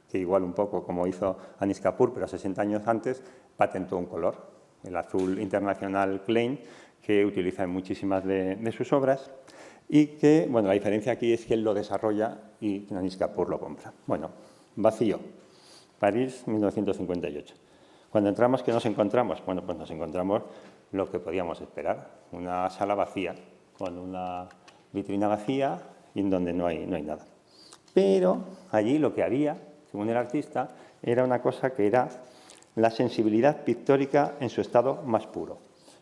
que igual un poco como hizo Anish Kapoor, pero 60 años antes, patentó un color, el azul internacional Klein, que utiliza en muchísimas de sus obras y que, bueno, la diferencia aquí es que él lo desarrolla y Anish Kapoor lo compra. Bueno, Vacío, París, 1958. Cuando entramos, ¿qué nos encontramos? Bueno, pues nos encontramos lo que podíamos esperar, una sala vacía, con una vitrina vacía y en donde no hay nada. Pero allí lo que había, según el artista, era una cosa que era la sensibilidad pictórica en su estado más puro.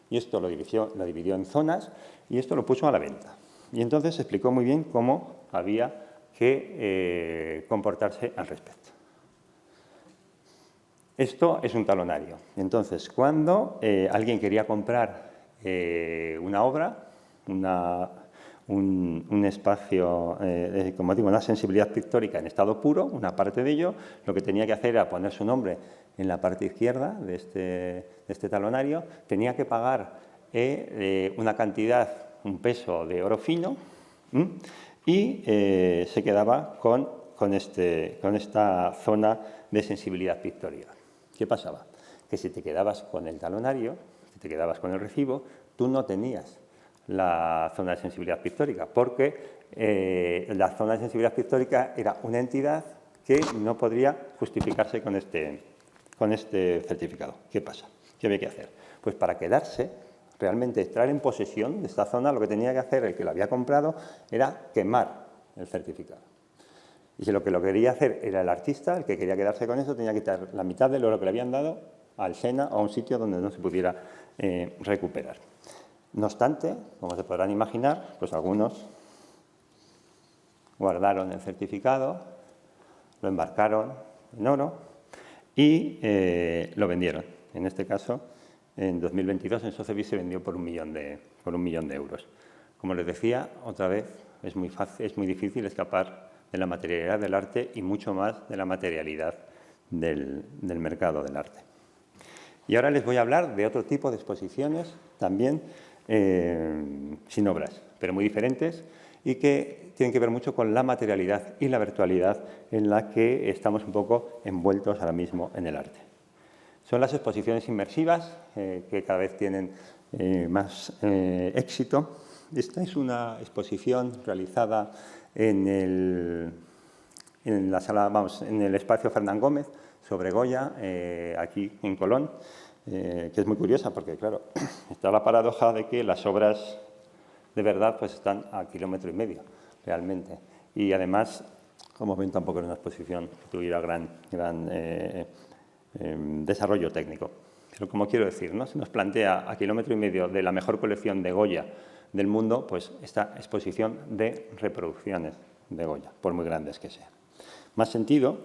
Y esto lo dividió en zonas y esto lo puso a la venta. Y entonces explicó muy bien cómo había que comportarse al respecto. Esto es un talonario. Entonces, cuando alguien quería comprar una obra, un espacio, como digo, una sensibilidad pictórica en estado puro, una parte de ello, lo que tenía que hacer era poner su nombre en la parte izquierda de este talonario, tenía que pagar una cantidad, un peso de oro fino y se quedaba con esta zona de sensibilidad pictórica. ¿Qué pasaba? Que si te quedabas con el talonario, si te quedabas con el recibo, tú no tenías la zona de sensibilidad pictórica, porque la zona de sensibilidad pictórica era una entidad que no podría justificarse con este certificado. ¿Qué pasa? ¿Qué había que hacer? Pues para quedarse, realmente entrar en posesión de esta zona, lo que tenía que hacer el que lo había comprado era quemar el certificado. Y si lo que lo quería hacer era el artista, el que quería quedarse con eso, tenía que quitar la mitad de lo que le habían dado al SENA o a un sitio donde no se pudiera recuperar. No obstante, como se podrán imaginar, pues algunos guardaron el certificado, lo embarcaron en oro y lo vendieron. En este caso, en 2022 en Sotheby's se vendió por 1 millón de euros. Como les decía, otra vez, es muy difícil escapar de la materialidad del arte y mucho más de la materialidad del mercado del arte. Y ahora les voy a hablar de otro tipo de exposiciones, también sin obras, pero muy diferentes y que tienen que ver mucho con la materialidad y la virtualidad en la que estamos un poco envueltos ahora mismo en el arte. Son las exposiciones inmersivas, que cada vez tienen más éxito. Esta es una exposición realizada en el espacio Fernán Gómez, sobre Goya, aquí en Colón, que es muy curiosa porque, claro, está la paradoja de que las obras de verdad pues están a 1,5 kilómetros realmente. Y además, como ven, tampoco era una exposición que tuviera gran desarrollo técnico. Pero como quiero decir, ¿no? Se nos plantea a 1,5 kilómetros de la mejor colección de Goya del mundo, pues esta exposición de reproducciones de Goya, por muy grandes que sean. Más sentido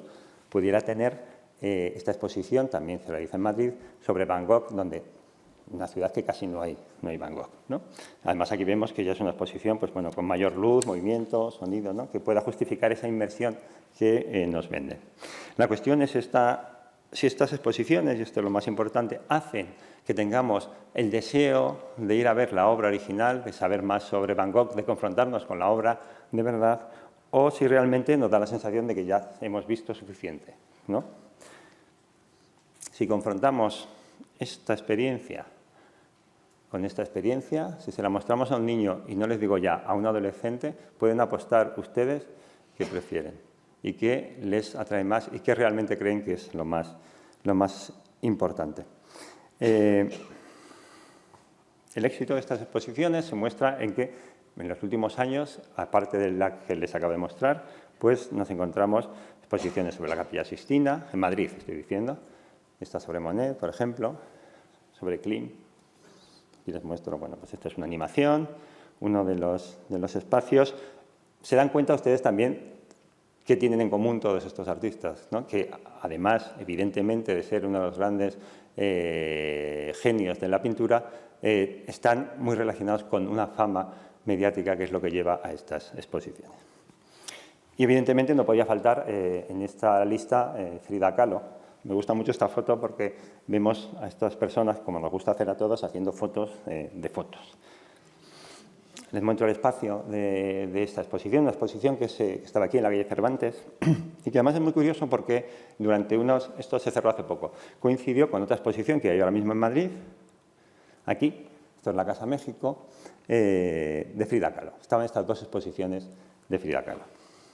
pudiera tener esta exposición, también se realiza en Madrid, sobre Van Gogh, donde una ciudad que casi no hay Van Gogh, ¿no? Además, aquí vemos que ya es una exposición pues, bueno, con mayor luz, movimiento, sonido, ¿no? Que pueda justificar esa inmersión que nos venden. La cuestión es si estas exposiciones, y esto es lo más importante, hacen que tengamos el deseo de ir a ver la obra original, de saber más sobre Van Gogh, de confrontarnos con la obra de verdad, o si realmente nos da la sensación de que ya hemos visto suficiente, ¿no? Si confrontamos esta experiencia con esta experiencia, si se la mostramos a un niño y no les digo ya a un adolescente, pueden apostar ustedes qué prefieren y qué les atrae más y qué realmente creen que es lo más importante. El éxito de estas exposiciones se muestra en que en los últimos años, aparte de la que les acabo de mostrar, pues nos encontramos exposiciones sobre la Capilla Sixtina, en Madrid estoy diciendo, esta sobre Monet, por ejemplo, sobre Klimt. Y les muestro, bueno, pues esta es una animación, uno de los espacios. Se dan cuenta ustedes también qué tienen en común todos estos artistas, ¿no? Que además, evidentemente, de ser uno de los grandes genios de la pintura, están muy relacionados con una fama mediática que es lo que lleva a estas exposiciones. Y evidentemente no podía faltar en esta lista Frida Kahlo. Me gusta mucho esta foto porque vemos a estas personas, como nos gusta hacer a todos, haciendo fotos de fotos. Les muestro el espacio de esta exposición, una exposición que estaba aquí en la calle Cervantes y que además es muy curioso porque esto se cerró hace poco, coincidió con otra exposición que hay ahora mismo en Madrid, aquí, esto es la Casa México, de Frida Kahlo. Estaban estas dos exposiciones de Frida Kahlo.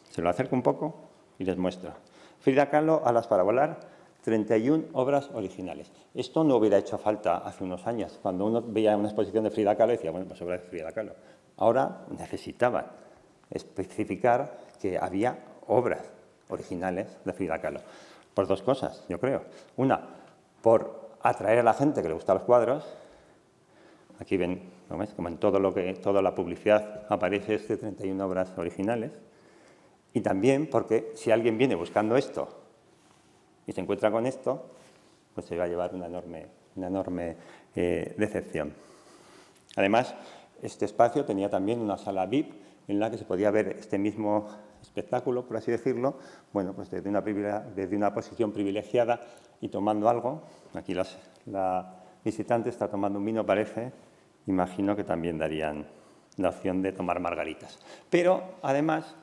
Se lo acerco un poco y les muestro. Frida Kahlo, Alas para volar, 31 obras originales. Esto no hubiera hecho falta hace unos años. Cuando uno veía una exposición de Frida Kahlo, decía, bueno, pues obras de Frida Kahlo. Ahora necesitaban especificar que había obras originales de Frida Kahlo. Por dos cosas, yo creo. Una, por atraer a la gente que le gusta los cuadros. Aquí ven, ¿no ves? Como en toda la publicidad aparece 31 obras originales. Y también porque si alguien viene buscando esto y se encuentra con esto, pues se va a llevar una enorme decepción. Además, este espacio tenía también una sala VIP en la que se podía ver este mismo espectáculo, por así decirlo, bueno, pues desde una posición privilegiada y tomando algo. Aquí la visitante está tomando un vino, parece. Imagino que también darían la opción de tomar margaritas. Pero, además,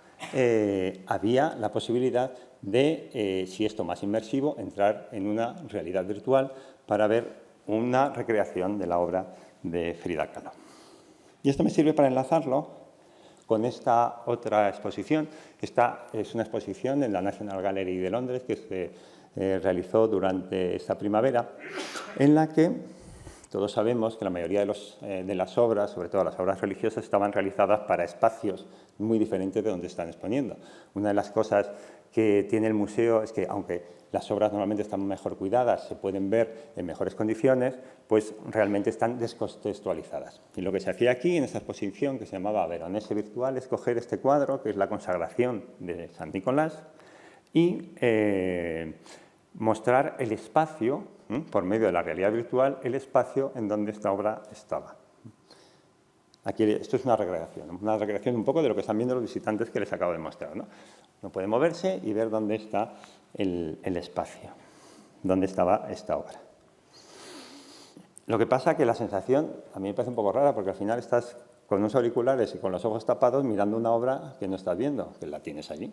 había la posibilidad de, si esto más inmersivo, entrar en una realidad virtual para ver una recreación de la obra de Frida Kahlo. Y esto me sirve para enlazarlo con esta otra exposición. Esta es una exposición en la National Gallery de Londres que se realizó durante esta primavera, en la que todos sabemos que la mayoría de las obras, sobre todo las obras religiosas, estaban realizadas para espacios muy diferentes de donde están exponiendo. Una de las cosas que tiene el museo es que, aunque las obras normalmente están mejor cuidadas, se pueden ver en mejores condiciones, pues realmente están descontextualizadas. Y lo que se hacía aquí, en esta exposición que se llamaba Veronese Virtual, es coger este cuadro, que es la consagración de San Nicolás, y mostrar el espacio, por medio de la realidad virtual, el espacio en donde esta obra estaba. Aquí, esto es una recreación un poco de lo que están viendo los visitantes que les acabo de mostrar, ¿no? Uno puede moverse y ver dónde está el espacio, dónde estaba esta obra. Lo que pasa es que la sensación a mí me parece un poco rara, porque al final estás con unos auriculares y con los ojos tapados mirando una obra que no estás viendo, que la tienes allí.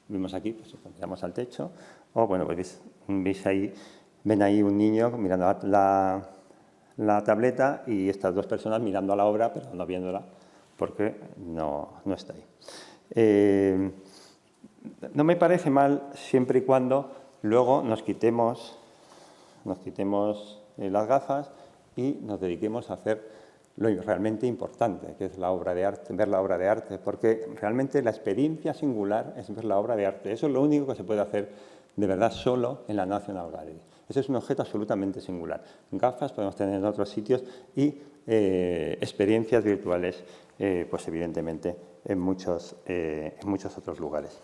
Vimos aquí, pues miramos al techo, o bueno, pues ven ahí un niño mirando la tableta y estas dos personas mirando a la obra, pero no viéndola, porque no está ahí. No me parece mal siempre y cuando luego nos quitemos las gafas y nos dediquemos a hacer lo realmente importante, que es la obra de arte, ver la obra de arte, porque realmente la experiencia singular es ver la obra de arte. Eso es lo único que se puede hacer de verdad solo en la National Gallery. Ese es un objeto absolutamente singular. Gafas podemos tener en otros sitios y experiencias virtuales, pues evidentemente en muchos otros lugares.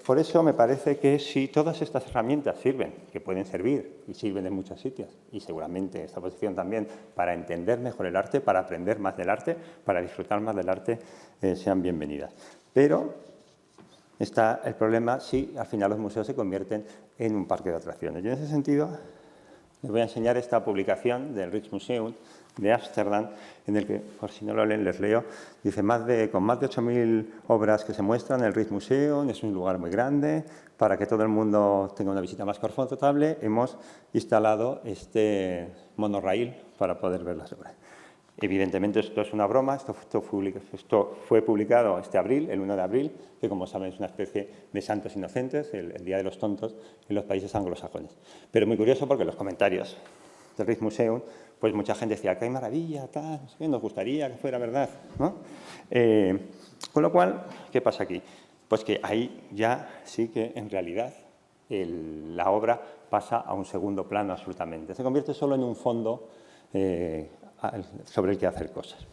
Por eso me parece que si todas estas herramientas sirven, que pueden servir y sirven en muchos sitios, y seguramente esta posición también para entender mejor el arte, para aprender más del arte, para disfrutar más del arte, sean bienvenidas. Pero está el problema si al final los museos se convierten en un parque de atracciones. Y en ese sentido les voy a enseñar esta publicación del Rijksmuseum de Ámsterdam, en el que, por si no lo leen, les leo, dice, con más de 8.000 obras que se muestran, el Rijksmuseum es un lugar muy grande. Para que todo el mundo tenga una visita más confortable, hemos instalado este monorraíl para poder ver las obras. Evidentemente esto es una broma, esto fue publicado este abril, el 1 de abril, que como saben es una especie de santos inocentes, el Día de los Tontos en los países anglosajones. Pero muy curioso porque los comentarios del Rijksmuseum, pues mucha gente decía, ¡qué maravilla, tal, no sé qué, nos gustaría que fuera verdad!, ¿no? Con lo cual, ¿qué pasa aquí? Pues que ahí ya sí que en realidad la obra pasa a un segundo plano absolutamente. Se convierte solo en un fondo sobre el que hacer cosas.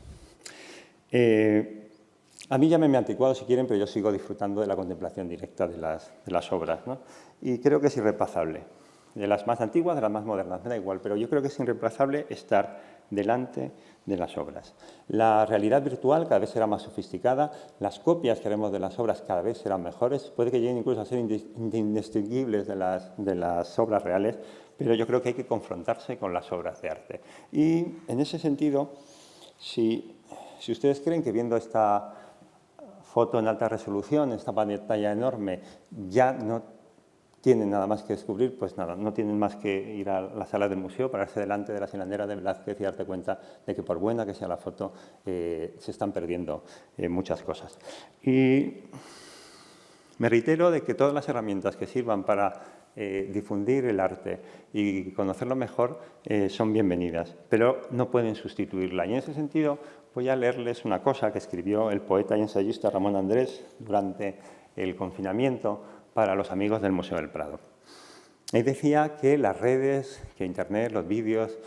A mí llámenme anticuado si quieren, pero yo sigo disfrutando de la contemplación directa de las obras, ¿no? Y creo que es irreemplazable. De las más antiguas, de las más modernas, me da igual, pero yo creo que es irreemplazable estar delante de las obras. La realidad virtual cada vez será más sofisticada, las copias que haremos de las obras cada vez serán mejores, puede que lleguen incluso a ser indistinguibles de las obras reales, pero yo creo que hay que confrontarse con las obras de arte. Y en ese sentido, si ustedes creen que viendo esta foto en alta resolución, esta pantalla enorme, ya no tienen nada más que descubrir, pues nada, no tienen más que ir a la sala del museo, pararse delante de las hilanderas de Velázquez y darte cuenta de que por buena que sea la foto, se están perdiendo muchas cosas. Y me reitero de que todas las herramientas que sirvan para difundir el arte y conocerlo mejor son bienvenidas, pero no pueden sustituirla. Y en ese sentido voy a leerles una cosa que escribió el poeta y ensayista Ramón Andrés durante el confinamiento para los amigos del Museo del Prado. Él decía que las redes, que Internet, los vídeos,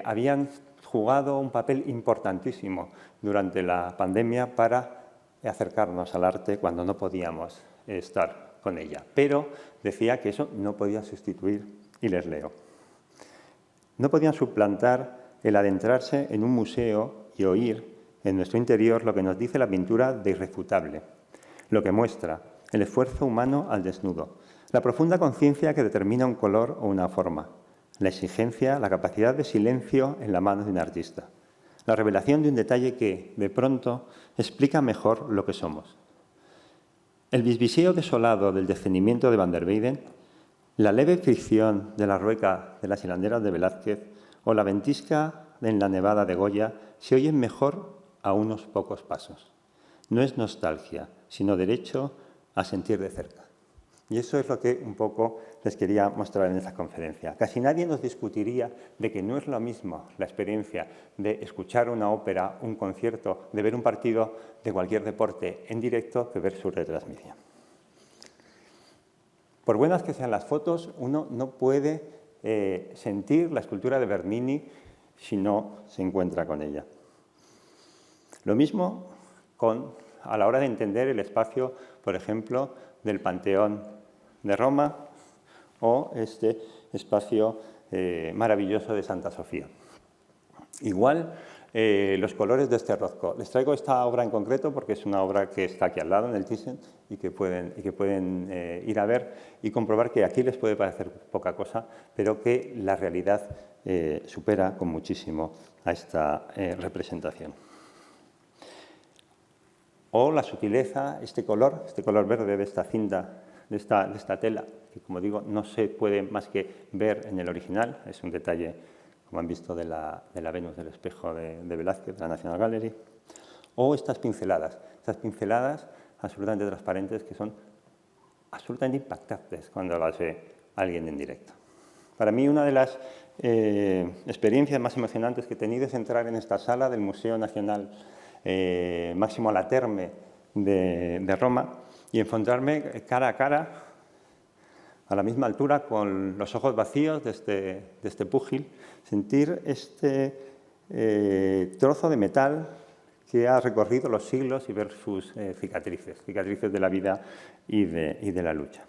habían jugado un papel importantísimo durante la pandemia para acercarnos al arte cuando no podíamos estar con ella. Pero decía que eso no podía sustituir, y les leo, no podían suplantar el adentrarse en un museo y oír en nuestro interior lo que nos dice la pintura de irrefutable, lo que muestra el esfuerzo humano al desnudo, la profunda conciencia que determina un color o una forma, la exigencia, la capacidad de silencio en la mano de un artista, la revelación de un detalle que, de pronto, explica mejor lo que somos. El bisbiseo desolado del descendimiento de Van der Weyden, la leve fricción de la rueca de las hilanderas de Velázquez o la ventisca en la nevada de Goya se oyen mejor a unos pocos pasos. No es nostalgia, sino derecho a sentir de cerca. Y eso es lo que un poco les quería mostrar en esta conferencia. Casi nadie nos discutiría de que no es lo mismo la experiencia de escuchar una ópera, un concierto, de ver un partido de cualquier deporte en directo que ver su retransmisión. Por buenas que sean las fotos, uno no puede sentir la escultura de Bernini si no se encuentra con ella. Lo mismo a la hora de entender el espacio, por ejemplo, del Panteón de Roma o este espacio maravilloso de Santa Sofía. Igual, los colores de este Rothko. Les traigo esta obra en concreto porque es una obra que está aquí al lado en el Thyssen y que pueden ir a ver y comprobar que aquí les puede parecer poca cosa, pero que la realidad supera con muchísimo a esta representación. O la sutileza, este color verde de esta cinta, de esta tela, que como digo no se puede más que ver en el original, es un detalle, como han visto, de la Venus del espejo de Velázquez, de la National Gallery. O estas pinceladas absolutamente transparentes que son absolutamente impactantes cuando las ve alguien en directo. Para mí una de las experiencias más emocionantes que he tenido es entrar en esta sala del Museo Nacional Máximo Laterme de Roma y encontrarme cara a cara, a la misma altura, con los ojos vacíos de este púgil, sentir este trozo de metal que ha recorrido los siglos y ver sus cicatrices de la vida y de la lucha.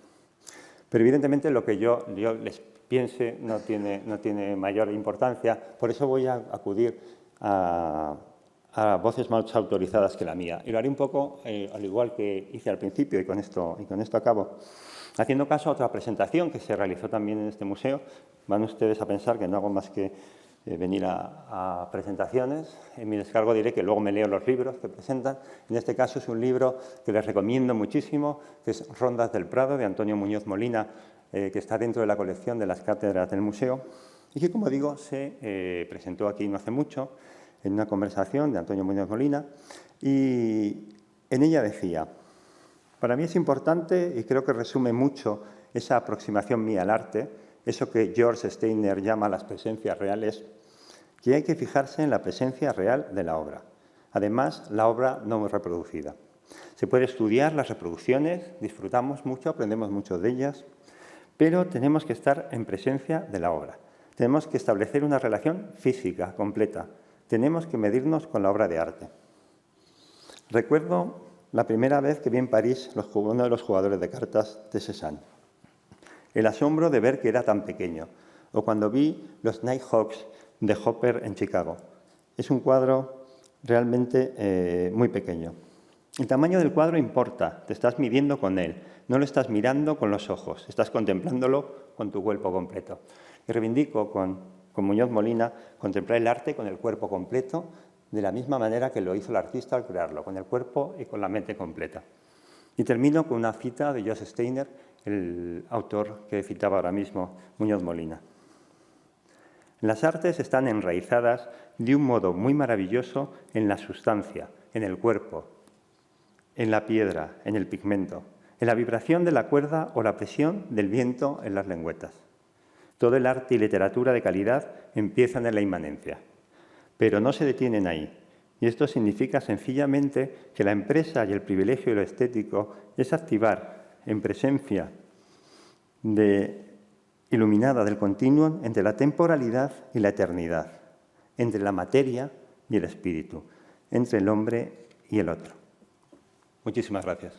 Pero evidentemente lo que yo les piense no tiene mayor importancia, por eso voy a acudir a voces más autorizadas que la mía. Y lo haré un poco, al igual que hice al principio, y con esto acabo, haciendo caso a otra presentación que se realizó también en este museo. Van ustedes a pensar que no hago más que venir a presentaciones. En mi descargo diré que luego me leo los libros que presentan. En este caso es un libro que les recomiendo muchísimo, que es Rondas del Prado, de Antonio Muñoz Molina, que está dentro de la colección de las cátedras del museo, y que, como digo, se presentó aquí no hace mucho, en una conversación de Antonio Muñoz Molina, y en ella decía: para mí es importante, y creo que resume mucho esa aproximación mía al arte, eso que George Steiner llama las presencias reales, que hay que fijarse en la presencia real de la obra. Además, la obra no muy reproducida. Se puede estudiar las reproducciones, disfrutamos mucho, aprendemos mucho de ellas, pero tenemos que estar en presencia de la obra. Tenemos que establecer una relación física completa. Tenemos que medirnos con la obra de arte. Recuerdo la primera vez que vi en París uno de los jugadores de cartas de Cézanne. El asombro de ver que era tan pequeño. O cuando vi los Nighthawks de Hopper en Chicago. Es un cuadro realmente muy pequeño. El tamaño del cuadro importa, te estás midiendo con él. No lo estás mirando con los ojos, estás contemplándolo con tu cuerpo completo. Y reivindico con Muñoz Molina contemplar el arte con el cuerpo completo, de la misma manera que lo hizo el artista al crearlo, con el cuerpo y con la mente completa. Y termino con una cita de George Steiner, el autor que citaba ahora mismo Muñoz Molina. Las artes están enraizadas de un modo muy maravilloso en la sustancia, en el cuerpo, en la piedra, en el pigmento, en la vibración de la cuerda o la presión del viento en las lengüetas. Todo el arte y literatura de calidad empiezan en la inmanencia, pero no se detienen ahí. Y esto significa sencillamente que la empresa y el privilegio de lo estético es activar en presencia iluminada del continuum entre la temporalidad y la eternidad, entre la materia y el espíritu, entre el hombre y el otro. Muchísimas gracias.